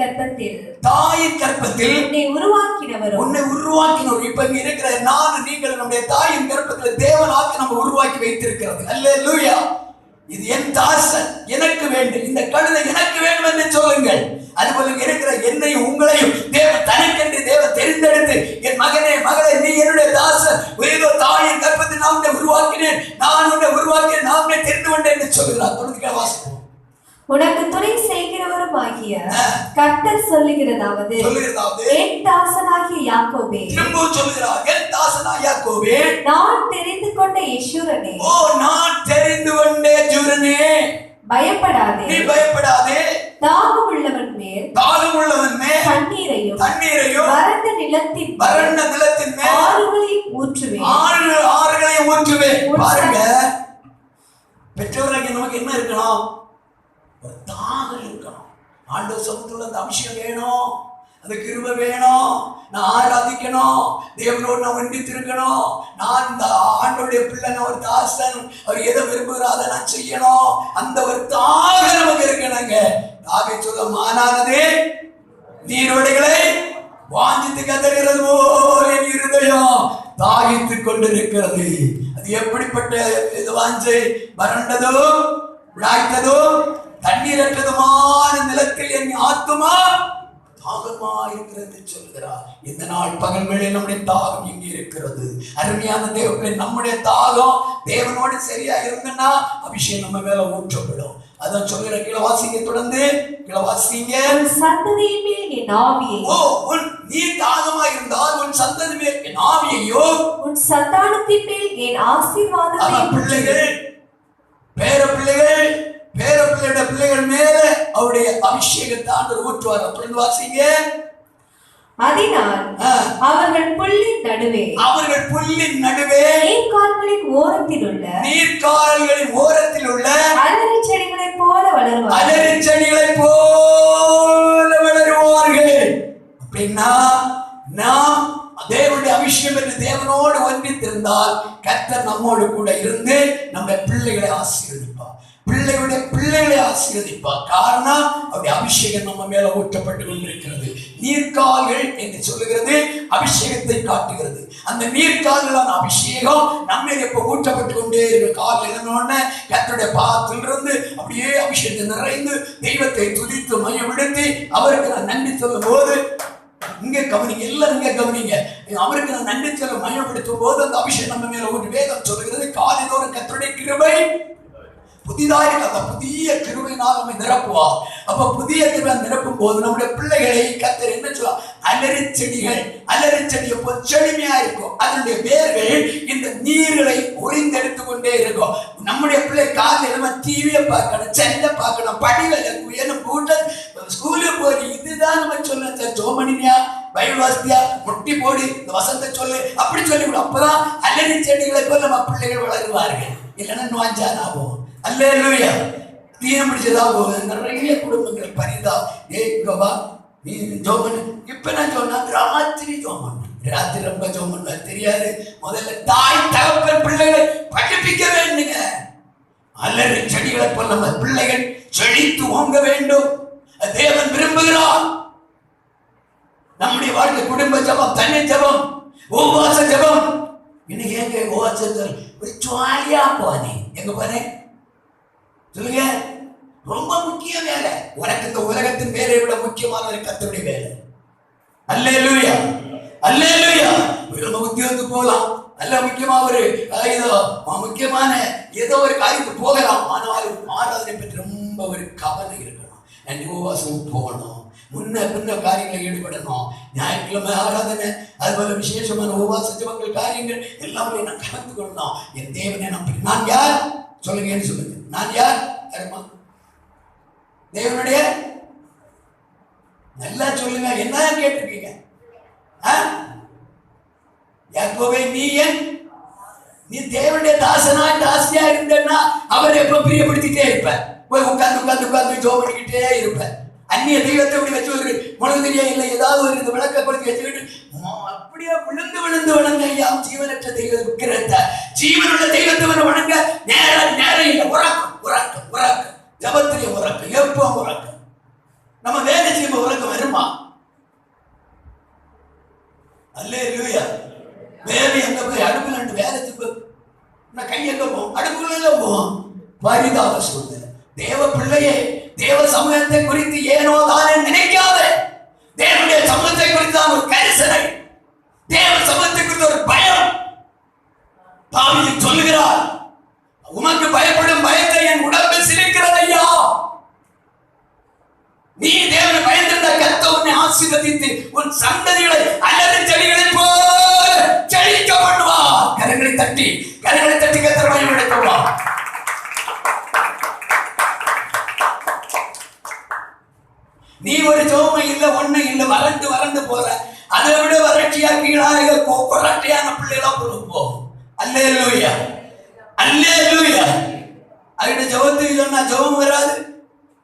கர்ப்பத்தில் உன்னை உருவாக்கினவர். இப்ப இங்க இருக்கிற நான் நீங்கள் நம்முடைய தாயின் கர்ப்பத்தில் தேவனாக்கி நம்ம உருவாக்கி வைத்திருக்கிறது. அல்லேலூயா. இது என் தாசன், எனக்கு வேண்டும், இந்த கழுதை எனக்கு வேண்டும் என்று சொல்லுங்கள். அதுபோல இருக்கிற என்னையும் உங்களையும் தேவன் தனக்கென்று தேவன் தெரிந்தெடுத்து, என் மகனே மகளே நீ என்னுடைய தாசன், ஏதோ தாயின் கற்பத்தில் நான் உன்னை உருவாக்கினேன், நான் உன்னை உருவாக்கினேன், நான் உன்னை தெரிந்து கொண்டேன் என்று சொல்கிறார். தொடர்ந்து வாசிப்போம். உனக்கு துணை செய்கிறவரும் ஆகிய கர்த்தர் சொல்லுகிறதாவது, என் தாசனாகிய யாக்கோபே, திரும்பவும் சொல்கிறார், என் தாசனாகிய யாக்கோபே, நான் தெரிந்து கொண்ட யெஷூரனே, நான் தெரிந்து கொண்ட யெஷூரனே, பயப்படாதே, நீ பயப்படாதே, தாகம் உள்ளவன் மேல் தண்ணீரையும் வறண்ட நிலத்தின் மேல் ஆறுகளையும் ஊற்றுவேன். பாருங்க, பெற்றோர்களுக்கு நமக்கு என்ன இருக்கணும்? ஒரு தாகம் இருக்கணும். ஆண்டவர் சமூகத்துல அந்த அபிஷேகம் வேணும், அந்த கிருபை வேணும். நான் ஆராதிக்கணும், தேவனோடு நான் ஒன்றித்திருக்கணும், நான் இந்த ஆண்டோடைய பிள்ளை, நான் ஒரு தாசன், அவர் எதை விரும்புகிறோம் அதை நான் செய்யணும். அந்த ஒரு தாகம் நமக்கு இருக்கணுங்க. தாகை சொல்ல மானானதே நீரோடைகளை வாஞ்சித்து கதறுகிறது போல என் இருதயம் தாகித்துக் கொண்டிருக்கிறது. அது எப்படிப்பட்ட இது வாஞ்சை? வறண்டதோ விடாய்த்ததோ தண்ணீரற்றதுமான நிலத்தில் என் ஆத்துமா தாகமா இருக்கிறது சொல்கிறார். இந்த நாள் பகல் வேளை நம்முடைய தாகம் இங்கே இருக்கிறது. அருமையான தேவர்களே, நம்முடைய தாகம் தேவனோடு சரியா இருந்தனா அபிஷேகம் நம்ம மேல ஊற்றப்படும். அதான் சொல்கிற கீழே வாசிங்க, தொடர்ந்து கீழே வாசிங்க. சந்ததியின் மேல் என் ஆவியை, நீ தாகமா இருந்தால் உன் சந்ததி மேல் என் ஆவியையோ, உன் சந்தானத்தின் மேல் என் ஆசீர்வாதத்தை, பிள்ளைகள் பேர பிள்ளைகள் மேல அவருடைய அபிஷேகத்தை ஆண்டவர் ஊற்றுவார். அப்படின்னு வாசிங்க. அதனால் அவர்கள் புல்லின் நடுவே நீர்க்கால்களின் ஓரத்தில் உள்ள அலரி செடிகளைப் போல வளருவார்கள். அப்படின்னா நாம் தேவனுடைய அபிஷேகம் என்று தேவனோடு ஒன்றித்திருந்தால் கர்த்தர் நம்மோடு கூட இருந்து நம்ம பிள்ளைகளை ஆசீர்வதிப்பார், பிள்ளைகளை ஆசீர்வதிப்பார். காரணம் அவருடைய அபிஷேகம் நம்ம மேல ஊற்றப்பட்டு கொண்டிருக்கிறது. நீர்க்கால்கள் என்று சொல்லுகிறது அபிஷேகத்தை காட்டுகிறது. அந்த நீர்க்கால்களான அபிஷேகம் நம்ம இப்ப ஊற்றப்பட்டு கொண்டே இருக்கு. கால் எழுந்தோடனே கர்த்தருடைய பாதத்திலிருந்து அப்படியே அபிஷேகத்தை நிறைந்து தெய்வத்தை துதித்து மையப்படுத்தி அவருக்கு நான் நன்றி சொல்லும் போது, இங்க கவனிங்க, எல்லாரும் இங்க கவனிங்க, அவருக்கு நான் நன்றி சொல்ல மையப்படுத்தும் போது அந்த அபிஷேகம் நம்ம மேல ஊற்றி வேதம் சொல்லுகிறது காலைதோறும் கர்த்தருடைய கிருபை புதிதாக அந்த புதிய கிருபையினால் நம்மை நிரப்புவார். அப்ப புதிய கிருபை நிரப்பும் போது நம்முடைய பிள்ளைகளை கர்த்தர் என்ன சொல்லுவார்? அலரி செடியை போல் செழுமையா இருக்கும். அதனுடைய வேர்கள் இந்த நீர்களை ஒளிந்தெடுத்து கொண்டே இருக்கும். நம்முடைய பிள்ளை காலையில டிவியை பார்க்கணும், செல்ல பார்க்கணும், படிகளை கூட்டம் ஸ்கூலுக்கு போய் இதுதான் நம்ம சொல்ல ஜோமணியா பைபிள் வாசியா முட்டி போடி இந்த வசந்த சொல்லு அப்படி சொல்லிவிடும். அப்பதான் அலரி செடிகளை போல் நம்ம பிள்ளைகள் வளருவார்கள். இல்லைன்னா நோஞ்சான் ஆகும். அல்லேலூயா. தீனம் பிடிச்சதா போகுது. நிறைய குடும்பங்கள் பரிதா கோபா நீ ஜோமன். இப்ப நான் சொன்னா ராத்திரி ரொம்ப ஜோமன் தெரியாது. முதல்ல தாய் தகப்பன் பிள்ளைகளை படிப்பிக்க வேண்டுங்க. அல்லது செடிகளை போல நம்ம பிள்ளைகள் செழித்து ஓங்க வேண்டும். தேவன் விரும்புகிறார். நம்முடைய வாழ்க்கை குடும்ப ஜபம், தனி ஜபம், உபவாச ஜபம். இன்னைக்கு எங்க உபவாசத்தில் ஒரு ஜாலியா போனேன். எங்க போனேன் சொல்லுங்க. ரொம்ப முக்கிய வேலை. உனக்கு இந்த உலகத்தின் வேலையை விட முக்கியமான ஒரு கர்த்தருடைய வேலை. அல்லேலூயா, அல்லேலூயா. நம்ம உத்தியோகத்துக்கு போகலாம், நல்ல முக்கியமா ஒரு முக்கியமான ஏதோ ஒரு காரியத்துக்கு போகலாம். ஆனாலும் ஆராதனை பற்றி ரொம்ப ஒரு கவலை இருக்கணும். நான் உபவாசம் போகணும், முன்ன பின்ன காரியங்களை ஈடுபடணும். ஞாயிற்றுக்கிழமை ஆராதனை, அதுபோல விசேஷமான உபவாச ஜெபங்கள் காரியங்கள் எல்லாமே நான் கலந்து கொள்ளணும். என் தேவனை நான் யார் சொல்லுங்க, சொல்லுங்க, நான் யார்? யாருமா? தேவனுடைய, நல்லா சொல்லுங்க, என்ன கேட்டிருக்கீங்க? யாக்கோபே, நீ தேவனுடைய தாசியா இருந்தன்னா அவர் எப்ப பிரியப்படுத்திட்டே இருப்ப. போய் உட்கார்ந்து உட்கார்ந்து உட்கார்ந்து ஜோம் பண்ணிக்கிட்டே இருப்ப. அந்நிய தெய்வத்தை இப்படி வச்சு ஒரு முழங்குதிரியா இல்லை ஏதாவது ஒரு இந்த விளக்க கொடுத்து வச்சுக்கிட்டு அப்படியே விழுந்து விழுந்து வணங்க. ஐயா, ஜீவனற்ற தெய்வம் விக்கிரத்த ஜீவனுள்ள தெய்வத்தை வணங்க நேரம் இல்லை. உறக்கம் உறக்கம் உறக்கம், ஜபத்திலே உறக்கம், எப்போ உறக்கம்? நம்ம வேலை செய்யும் உறக்கம் வருமா? அல்லேலூயா. வேலை எங்க போய் அடுப்புல வேலை செய்யும் கை எங்க போகும்? அடுப்புல போவோம். பரிதாப சூழ்நிலை. தேவ பிள்ளையே, தேவ சமூகத்தை குறித்து ஏனோ தானே நினைக்காத. தேவனுடைய சமூகத்தை குறித்து ஒரு கரிசனை, தேவ சமூகத்தை குறித்து ஒரு பயம். தாவீது சொல்லுகிறார், உமக்கு பயப்படும் பயத்தை என் உடம்பில் சிலிர்க்கிறது ஐயா. நீ தேவனை பயந்திருந்த கர்த்தர் உன்னை ஆசீர்வதித்து உன் சந்ததிகளை அல்லது செடிகளை போல செழிக்க பண்ணுவார். கரங்களை தட்டி கர்த்தர் மகிமைப்படுத்துவார். நீ ஒரு ஜோமை இல்ல, ஒண்ணு இல்ல, வறண்டு வறண்டு போற. அதை விட வறட்சியா கீழாக கொரட்டையான பிள்ளைகளா கொடுப்போம். அல்லேலூயா, அல்லேலூயா. அவருடைய ஜபத்துக்கு சொன்னா ஜபம் வராது,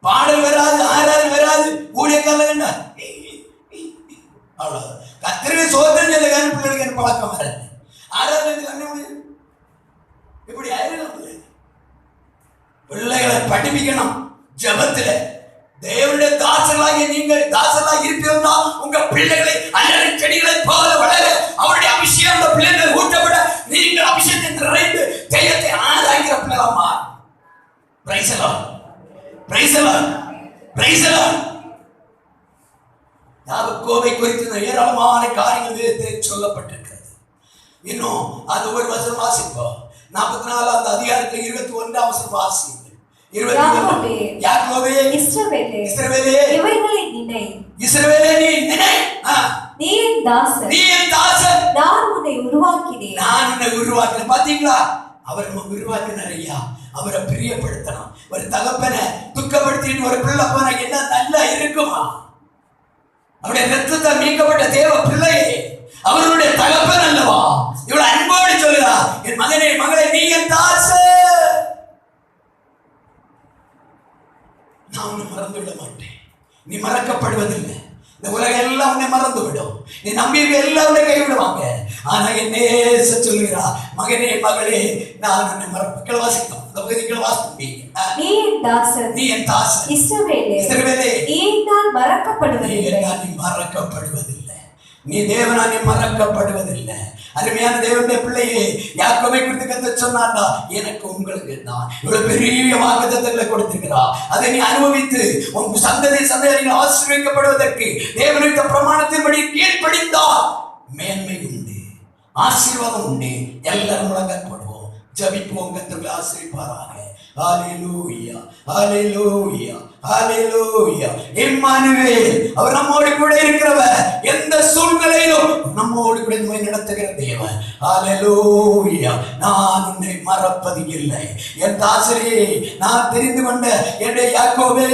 பாடல் வராது, ஆராதனை வராது, ஊழியக்காரங்க என்ன அவ்வளவு. கத்திரிக்கை சோதனை பிள்ளைகளுக்கு என்ன பழக்கம் வராது. ஆராதனை இப்படி ஆயிரம் பிள்ளைகளை படிப்பிக்கணும். ஜபத்துல தேவனுடைய தாசர்களாகிய நீங்கள் தாசர்களாக இருப்பீர்களா? உங்க பிள்ளைகளை அல்லது செடிகளை போல வளர அவருடைய அபிஷேகம் அந்த பிள்ளைகளை ஊட்டப்பட நீங்கள் அபிஷேகத்தை நிறைந்து தெய்வத்தை ஆராய்கிற பிள்ளைகளா. பிரைஸ் எல்லாம், பிரைஸ் எல்லாம், பிரைஸ் எல்லாம். யாக்கோபை குறித்து ஏராளமான காரியங்கள் வேதத்தில் சொல்லப்பட்டிருக்கிறது. இன்னும் அது ஒரு வசனம் வாசிப்போம். 44 அதிகாரத்தில் 21 வசனம் வாசிப்போம். யாக்கோபே, இஸ்ரவேலே, இவைகளை நினை. இஸ்ரவேலே, நீ நினை. நீ என் தாசன், நீ என் தாசன். நான் உன்னை உருவாக்கினேன், நான் உன்னை உருவாக்கினேன். பாத்தீங்களா? அவர் நம்ம உருவாக்கினார் ஐயா. அவரை பிரியப்படுத்தணும். ஒரு தகப்பனை துக்கப்படுத்திட்டு ஒரு பிள்ளை போனா என்ன நல்லா இருக்குமா? அவருடைய ரத்தத்தை மீட்கப்பட்ட தேவ பிள்ளையே, அவருடைய தகப்பன் அல்லவா? இவ்வளவு அன்போடு சொல்லுறா, என் மகனே மகளே, நீ என் தாசன். நான் உன்னை மறந்து விட மாட்டேன். நீ மறக்கப்படுவதில்லை. இந்த உலகம் எல்லாம் உன்னை மறந்து விடும். நீ நம்பிக்கை எல்லாம் உன்னை கைவிடுவாங்க. ஆனா என்னே சொல்லுகிறா, மகனே மகளே, நான் உன்னை மறக்க வாசிக்கும். இந்த பகுதிகள் வாசிப்பீங்க. நீ என் தாசன், நீ என் தாசன். இஸ்ரவேலே, இஸ்ரவேலே, நீ நான் மறக்கப்படுவதில்லை. நீ மறக்கப்படுவதில்லை. நீ தேவனா, நீ மறக்கப்படுவதில்லை. அருமையான தேவனுடைய பிள்ளையே, யாக்கோபை குறித்து கர்த்தர் சொன்னார்டா, எனக்கு உங்களுக்கு தான் இவ்வளவு பெரிய வாக்குத்தத்தங்களை கொடுத்திருக்கிறா. அதை நீ அனுபவித்து உன் சந்ததிகள் ஆசீர்வதிக்கப்படுவதற்கு தேவனுடைய பிரமாணத்தின்படி கீழ்ப்படிந்தால் மேன்மை உண்டு, ஆசீர்வாதம் உண்டு. எல்லாரும் முழங்கப்படுவோம், ஜபிப்போம். கர்த்தர் ஆசீர்வதிப்பாராக. ஹல்லேலூயா, ஹல்லேலூயா, ஹல்லேலூயா. இம்மானுவேல், அவர் நம்மோடு கூட இருக்கிறவர். எந்த சூழ்நிலையிலும் நம்மோடு கூட நடத்துகிற தேவன். ஹல்லேலூயா. நான் உன்னை மறப்பது இல்லை. என் தாசரே, நான் தெரிந்து கொண்ட என்னுடைய யாக்கோபே,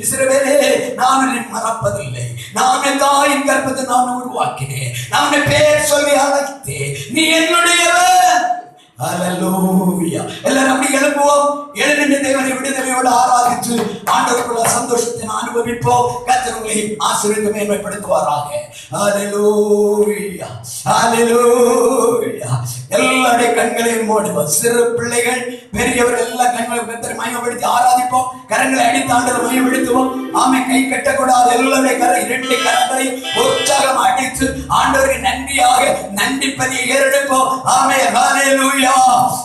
இஸ்ரவேலே, நான் உன்னை மறப்பதில்லை. நான் என் தாயின் கர்ப்பத்தை நான் உருவாக்கினேன். நான் உன்னை பேர் சொல்லி அழைத்தேன். நீ என்னுடையவன். ஹல்லேலூயா. எல்லாரும் அப்படி எழுப்புவோம். எழுந்து தேவனை விடுதலையோடு ஆராதித்து ஆண்டவருக்குள்ள சந்தோஷத்தை அனுபவிப்போம். கர்த்தர் உங்களை ஆசீர்வதித்து மேன்மைப்படுத்துவாராக. ஹல்லேலூயா, ஹல்லேலூயா. எல்லாருடைய கண்களையும் மூடுவோம். சிறு பிள்ளைகள், பெரியவர்கள் எல்லாம் கண்களை கர்த்தரை மகிமைப்படுத்தி ஆராதிப்போம். கரங்களை அடித்து ஆண்டவரை மகிமைப்படுத்துவோம். ஆமை கை கட்டக்கூடாது. எல்லாருடைய இரண்டு கரங்களை உற்சாகம் அடித்து ஆண்டவருக்கு நன்றியாக நன்றி பலியை ஏறெடுப்போம். ஆமை. ஹல்லேலூயா,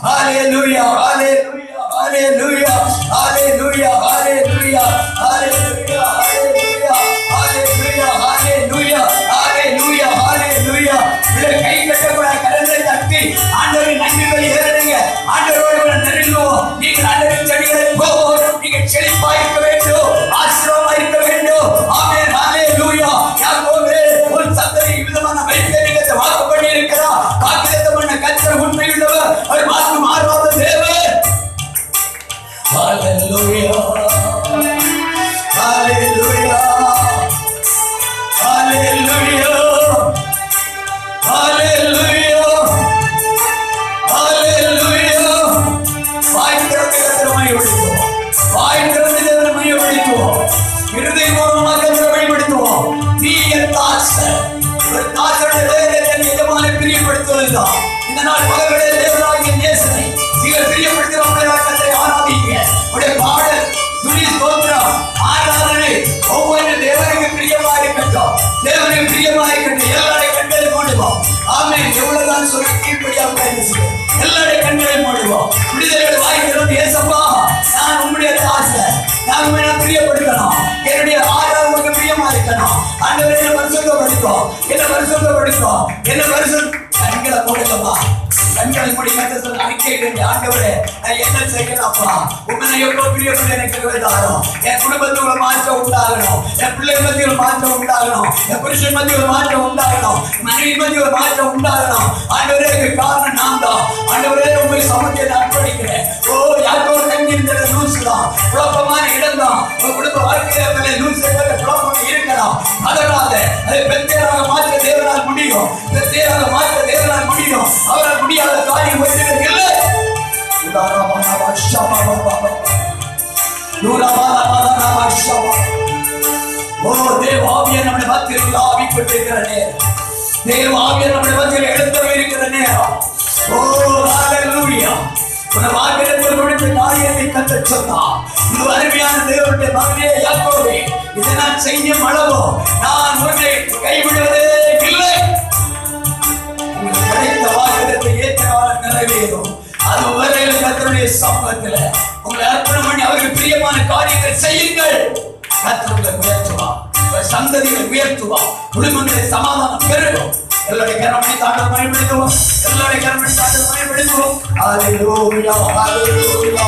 ஹல்லேலூயா, ஹல்லேலூயா, ஹல்லேலூயா, ஹல்லேலூயா, ஹல்லேலூயா, ஹல்லேலூயா, ஹல்லேலூயா, ஹல்லேலூயா, ஹல்லேலூயா, ஹல்லேலூயா. செழிப்பா இருக்க வேண்டும், ஆசீர்வாதமா இருக்க வேண்டும். ஆமென், ஹல்லேலூயா. யாக்கோபே உன் சந்ததி விதமான வைப்பேறியத்தை வாக்கு பண்ணி இருக்கிறார். வாக்குத்தத்தம் பண்ண கர்த்தர் உண்மையுள்ளவர், அவர் வாக்கு மாறாத தேவன். ஹல்லேலூயா, ஹல்லேலூயா, ஹல்லேலூயா, ஹல்லேலூயா, ஹல்லேலூயா. வாய் திறந்து கர்த்தரை மையப்படுத்துவோம், வாய் திறந்து தேவனை மையப்படுத்துவோம், இருதயபூர்வமாக கர்த்தரை மையப்படுத்துவோம். நீ என் தாசன், ஒரு தாசனுடைய வேதனை எஜமான பிரியப்படுத்துவதுதான். இந்த நாள் மகனுடைய தேவனாகிய நேசனை நீங்கள் பிரியப்படுத்துகிறவங்களை கர்த்தரை ஆராதிங்க. உடைய பாடல், துதி, ஸ்தோத்திரம், ஆராதனை ஒவ்வொரு தேவனுக்கு பிரியமா இருக்கட்டும், தேவனுக்கு பிரியமா இருக்கட்டும். எல்லாருடைய கண்களை மூடுவோம். ஆமென். எவ்வளவுதான் சொல்ல கீழ்ப்படியாக பேசுகிறேன். எல்லாருடைய கண்களை மூடுவோம். விடுதலையோட வாய் திறந்து, ஏசப்பா நான் உம்முடைய தாசன், நான் உம்மை பிரியப்படுத்தணும், என்னுடைய ஆராதனைக்கு பிரியமா இருக்கணும். ஆண்டவரே என்ன பரிசுத்தப்படுத்தும், என்ன பரிசுத்தப்படுத்தும், என்ன பரிசுத்த கண்களை மூடுங்கப்பா. கண்களை மூடி கர்த்தர் அறிக்கை, ஆண்டவரே நான் என்ன செய்யலாம்ப்பா, உண்மை எவ்வளவு பிரியப்பட்டு எனக்கு தாரும். என் குடும்பத்துக்குள்ள மாற்றம் உண்டாகணும், என் பிள்ளை மத்திய ஒரு மாற்றம் உண்டாகணும், என் புருஷன் மத்திய ஒரு மாற்றம் உண்டாகணும், மனைவி மத்திய ஒரு மாற்றம் உண்டாகணும். ஆண்டவரே இதுக்கு காரணம் நான் தான். ஆண்டவரே உண்மை சமத்தை நான் அர்ப்பணிக்கிறேன். ஓ யாருக்கோ தங்கியிருந்த லூசு தான், குழப்பமான இடம் தான். உங்க குடும்ப வாழ்க்கையில லூசு குழப்பம் இருக்கலாம். அதனால அதை பெத்தேராக மாற்ற தேவனால் முடியும், பெத்தேராக மாற்ற தேவனால் முடியும். அவரால் முடியாத காரியம் இல்லை. ஓ தேவ ஆவியானவர் நம்முடைய மத்தியில் ஆவிப்பட்டிருக்கிற நேரம், தேவ ஆவியானவர் நம்முடைய மத்தியில் எழுந்தருளி இருக்கிற நேரம். ஓ ஹல்லேலூயா. உன் வாக்கியத்தில் கொடுத்த காரியத்தை கர்த்தர் சொன்னார். இது அருமையான தேவனுடைய மகனே யாக்கோபே, இதை நான் செய்யும் அளவோ நான் உன்னை கைவிடுவதே இல்லை. கிடைத்த வாக்கியத்தை ஏற்ற காலம் நிறைவேறும். அது வரையில் கர்த்தருடைய சமூகத்தில் உங்களை அர்ப்பணம் பண்ணி அவருக்கு பிரியமான காரியங்கள் செய்யுங்கள். கர்த்தரை உயர்த்துவார், சந்ததிகளை உயர்த்துவார், குடும்பங்களை சமாதானம் பெருகும். எல்லாருடைய கரமணி தாண்டல் பயன்படுத்துவோம், எல்லாருடைய கரமணி தாண்டல் பயன்படுத்துவோம். ஹல்லேலூயா, ஹல்லேலூயா.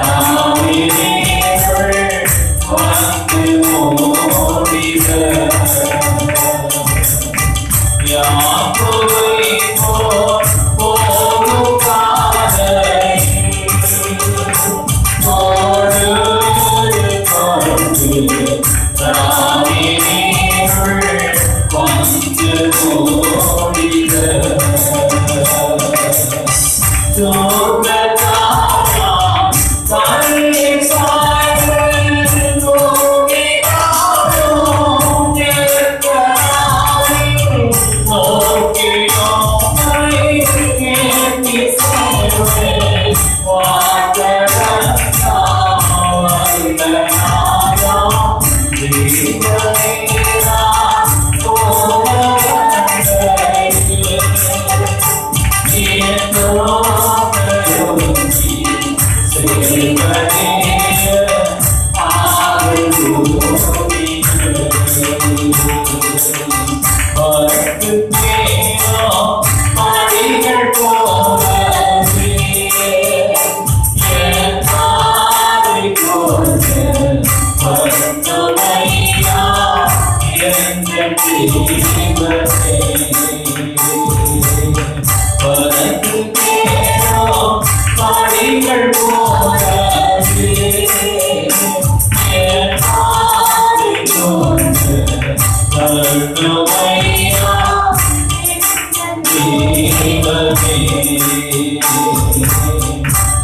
Oh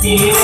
Once you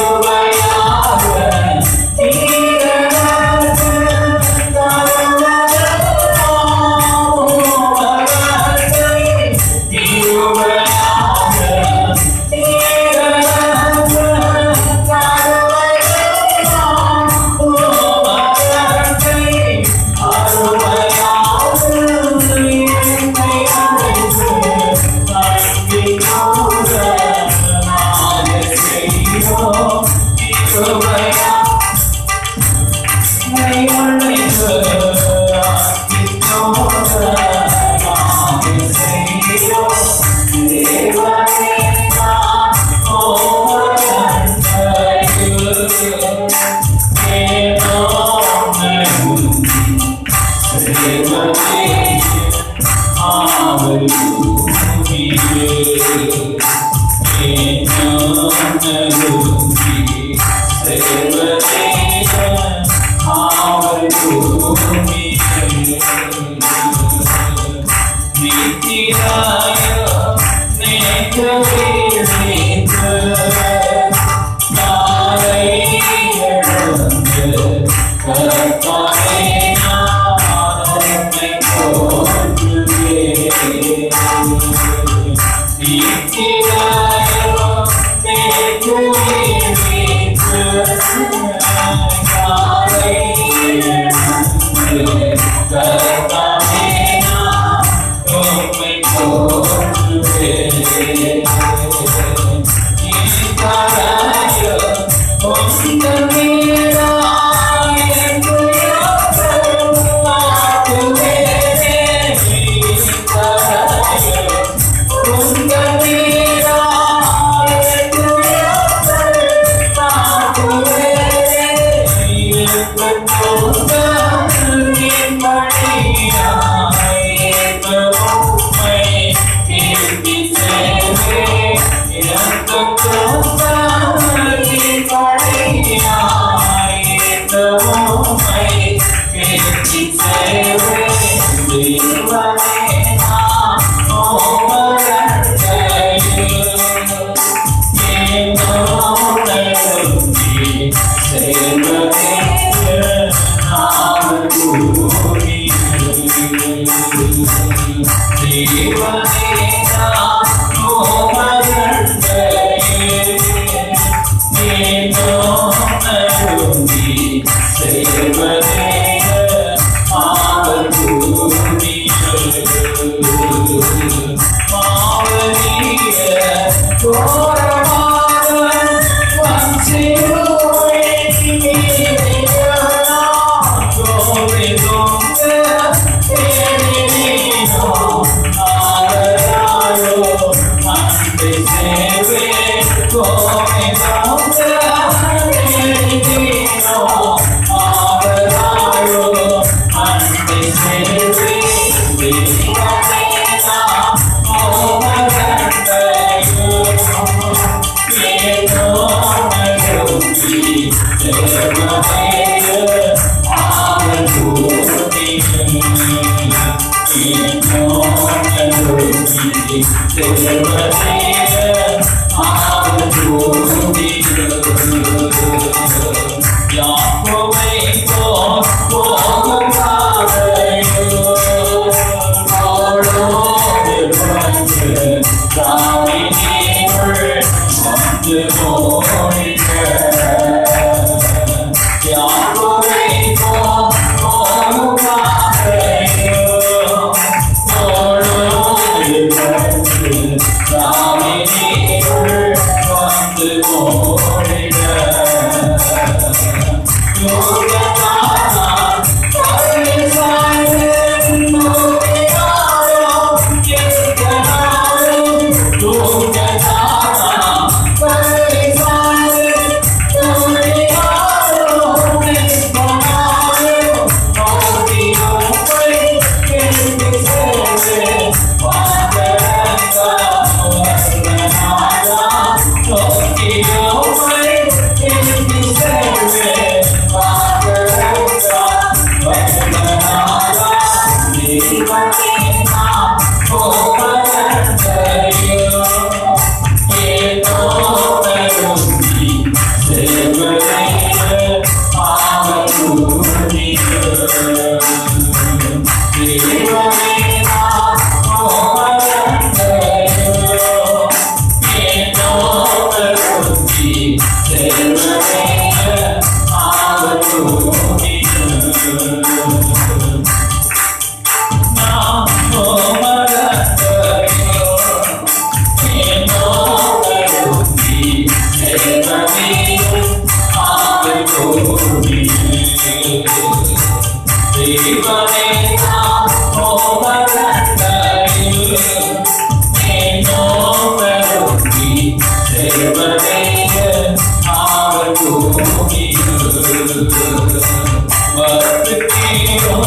வருத்தேனோ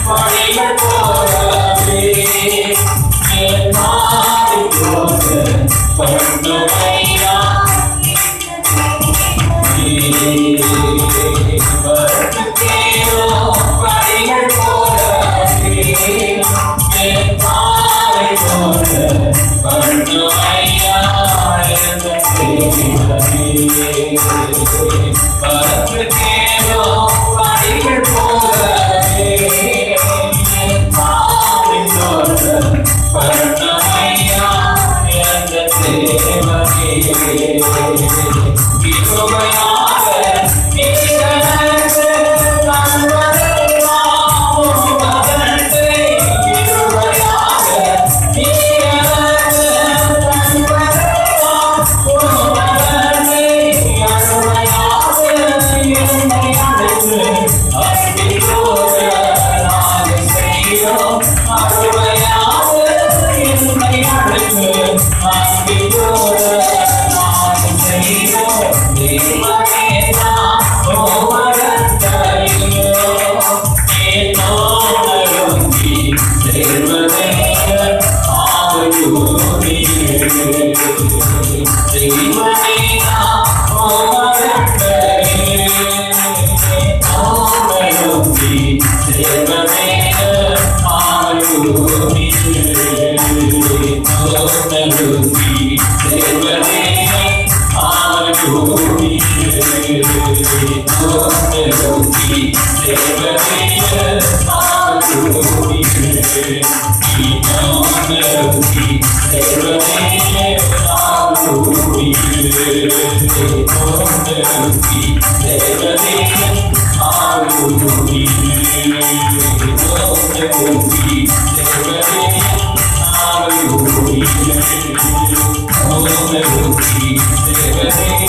பணிகள் போலவே என் மாறி போல பண்ணுமையா வருத்தேனோ பணிகள் போலவே என் மாறி போல பண்ணுமையா வருத்தேனோ பணிகள் போலவே மாறி போல பண்ணுமையா என்ற தேவனே கிருபையாக நீரனக்கு தந்ததெல்லாம் உமதன்றே கிருபையாக நீரனக்கு தந்ததெல்லாம் உமதன்றே அருமையாக என்னை அழைத்து அன்பிலோடு நாங்கள் செய்கிறோம் அருமையாக என்னை அழைத்து அன்பிலோடு நாங்கள் செய்கிறோம் தேவனே நாம் உமதன்றையோ ஏனோனருந்தி செல்வதே ஆவியோனியே தேவனே நாம் உமதன்றையோ ஏனோனருந்தி செல்வதே ஆவியோனியே ஏனோனருந்தி செல்வதே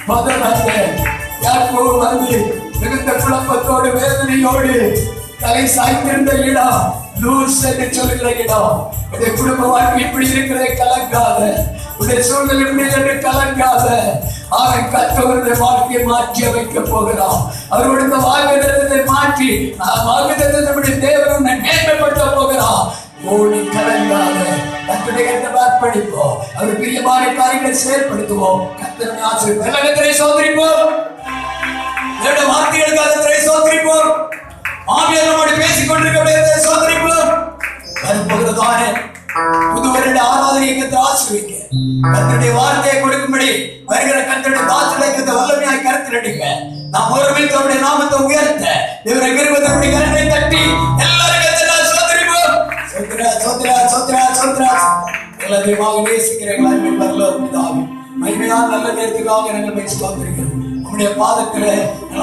முதல்ல யாக்கோபு வந்து மிகுந்த குழப்பத்தோடு வேதனையோடு தலை சாய்ந்திருந்த இடம் லூஸ் என்று சொல்லுகிற இடம். உடைய குடும்ப வாழ்க்கை இப்படி இருக்கிறதை கலங்காத, உடைய சூழ்நிலை இப்படி என்று கலங்காத. அவன் கற்றவருடைய வாழ்க்கையை மாற்றி அமைக்க போகிறான். அவருடைய வாக்குத்தத்தத்தை மாற்றி வாக்குத்தத்தத்தை தேவன் மேன்மைப்படுத்த போகிறான். ஓடி கலங்காத, கர்த்தருடைய அர்ப்பணிப்போம். அவர் பிரியமான காரியங்களை செயல்படுத்துவோம். கர்த்தருடைய ஆசீர்வாதத்தை சோதரிப்போம். என்னுடைய வார்த்தைகளுக்காக சோதரிப்போம். ஆவியானவர் நம்மோடு பேசிக் கொண்டிருக்கிறதை சோதரிப்போம். வரப்போகிறதான புது வருட ஆராதனை கர்த்தர் ஆசீர்வதிக்க, கர்த்தருடைய வார்த்தையை கொடுக்கும்படி வருகிற கர்த்தருடைய தாசரை கர்த்தர் வல்லமையாய் கருத்திடுங்க. நாம் ஒருமித்து அவருடைய நாமத்தை உயர்த்த தேவரை விரும்பத்தபடி கரங்களை தட்டி எல்லாரும் கர்த்தரை சோதரிப்போம். சோத்ரா சோத்ரா சோத்ரா சோத்ரா. எல்லாத்தையுமாக நேசிக்கிறீங்களா பிதாவே, மகிமையான நல்ல நேரத்துக்காக நாங்கள் ஸ்தோத்திரிக்கிறோம். உம்முடைய பாதத்திலே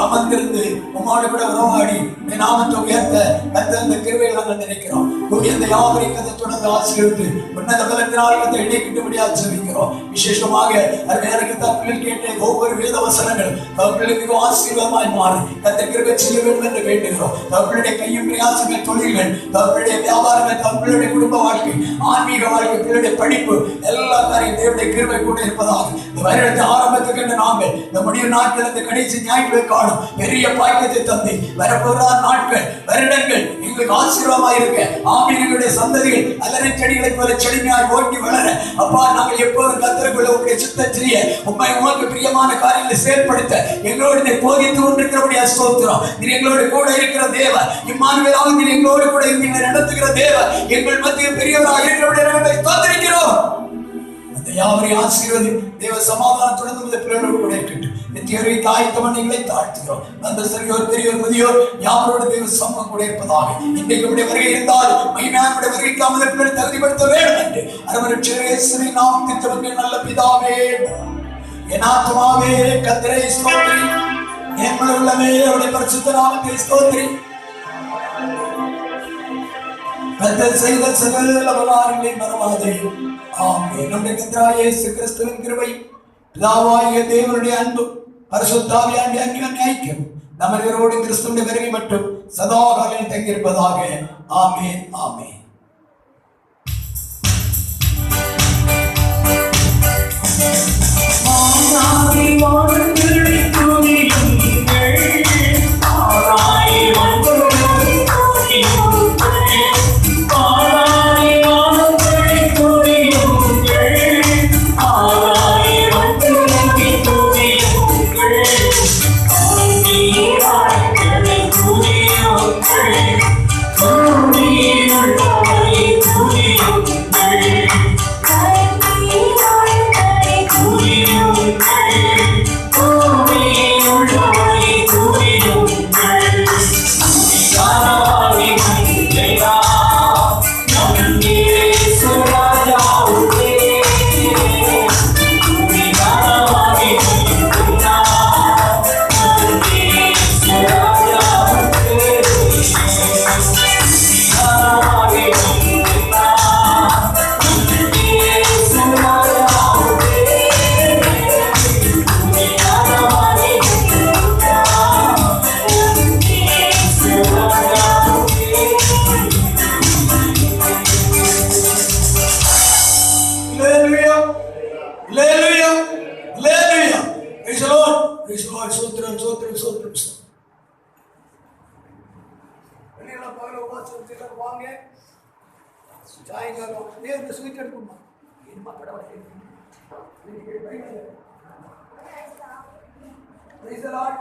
அமர்ந்திருந்து உம்மோடு கூட உறவாடி நாமத்தை உயர்த்த கர்த்தர் கிருபைகளை நாங்கள் நினைக்கிறோம். கூடிய அந்த யாவரையும் கர்த்தர் தொடர்ந்து ஆசீர்வதித்து உன்னத பலத்தினால் கர்த்தர் இடைக்கிட்டும்படியாக ஜெபிக்கிறோம். விசேஷமாக எனக்கு தப்பில் கேட்ட ஒவ்வொரு வேத வசனங்கள் தப்பிலுக்கு ஆசீர்வாதமாய் மாறி கர்த்தர் கிருபை செய்ய வேண்டும் என்று வேண்டுகிறோம். தப்பிலுடைய கையும் பிரயாசங்கள், தொழில்கள், தப்பிலுடைய வியாபாரங்கள், தப்பிலுடைய குடும்ப வாழ்க்கை, ஆன்மீக வாழ்க்கை, பிள்ளைடைய படிப்பு, எல்லா காரியம் தேவனுடைய கிருபை கூட இருப்பதாக இந்த வருடத்தை ஆரம்பத்துக்கு என்று நாங்கள் இந்த முடிவு நாட்கள் இந்த கடைசி ஞாயிற்று காணும் பெரிய பாக்கியத்தை தந்து வரப்போகிற நாட்கள் வருடங்கள் எங்களுக்கு ஆசீர்வாதமாக இருக்க, ஆமீனுடைய சந்ததிகள் அலறி செடிகளை போல செடிமையாய் ஓட்டி வளர, அப்பா நாங்கள் எப்போதும் கர்த்தருக்குள்ள உங்களுடைய சித்தம் செய்ய, உமக்கு பிரியமான காரியங்களை செயல்படுத்த எங்களோடு போதித்து கொண்டிருக்கிறபடியா ஸ்தோத்திரம். நீர் எங்களோடு கூட இருக்கிற தேவன், இம்மானுவேலாக நீர் எங்களோடு கூட இருந்து நடத்துகிற தேவன், எங்கள் மத்தியில் பெரியவராக இருக்கிறபடியா நாங்கள் ஸ்தோத்திரிக்கிறோம். அந்த யாவரையும் ஆசீர்வதி தேவ சமாதானத்துடன் இந்த பிள்ளைகளோடு கூட இருக்கட்டும். நித்தியரை தாய்த்தவன் எங்களை தாழ்த்துகிறோம். அந்த சிறியோர் பெரியோர் முதியோர் யாவரோட தேவ சமம் கூட இருப்பதாக இன்றைக்கு உடைய வருகை இருந்தால் மகிமையான வருகைக்காமல் பிள்ளை தகுதிப்படுத்த வேண்டும் என்று அரவரட்சரேஸ்வரி நாம் திட்டவர்கள் நல்ல பிதாவே, என் ஆத்மாவே கர்த்தரை ஸ்தோத்திரி, என் உள்ளமே அவருடைய பரிசுத்த நாமத்தை ஸ்தோத்திரி. கர்த்தர் செய்த சகல உபகாரங்களை மறவாதே. ஆமென். நம்முடைய கர்த்தராகிய இயேசு கிறிஸ்துவின் கிருபை, பிதாவாகிய தேவனுடைய அன்பு, பரிசுத்த ஆவியானவருடைய அந்யோன்ய ஐக்கியம் நம்ம இவரோடு கிறிஸ்துவின் வருகை மட்டும் சதா காலம் தங்கியிருப்பதாக. ஆமென் ஆமென். Praise the Lord.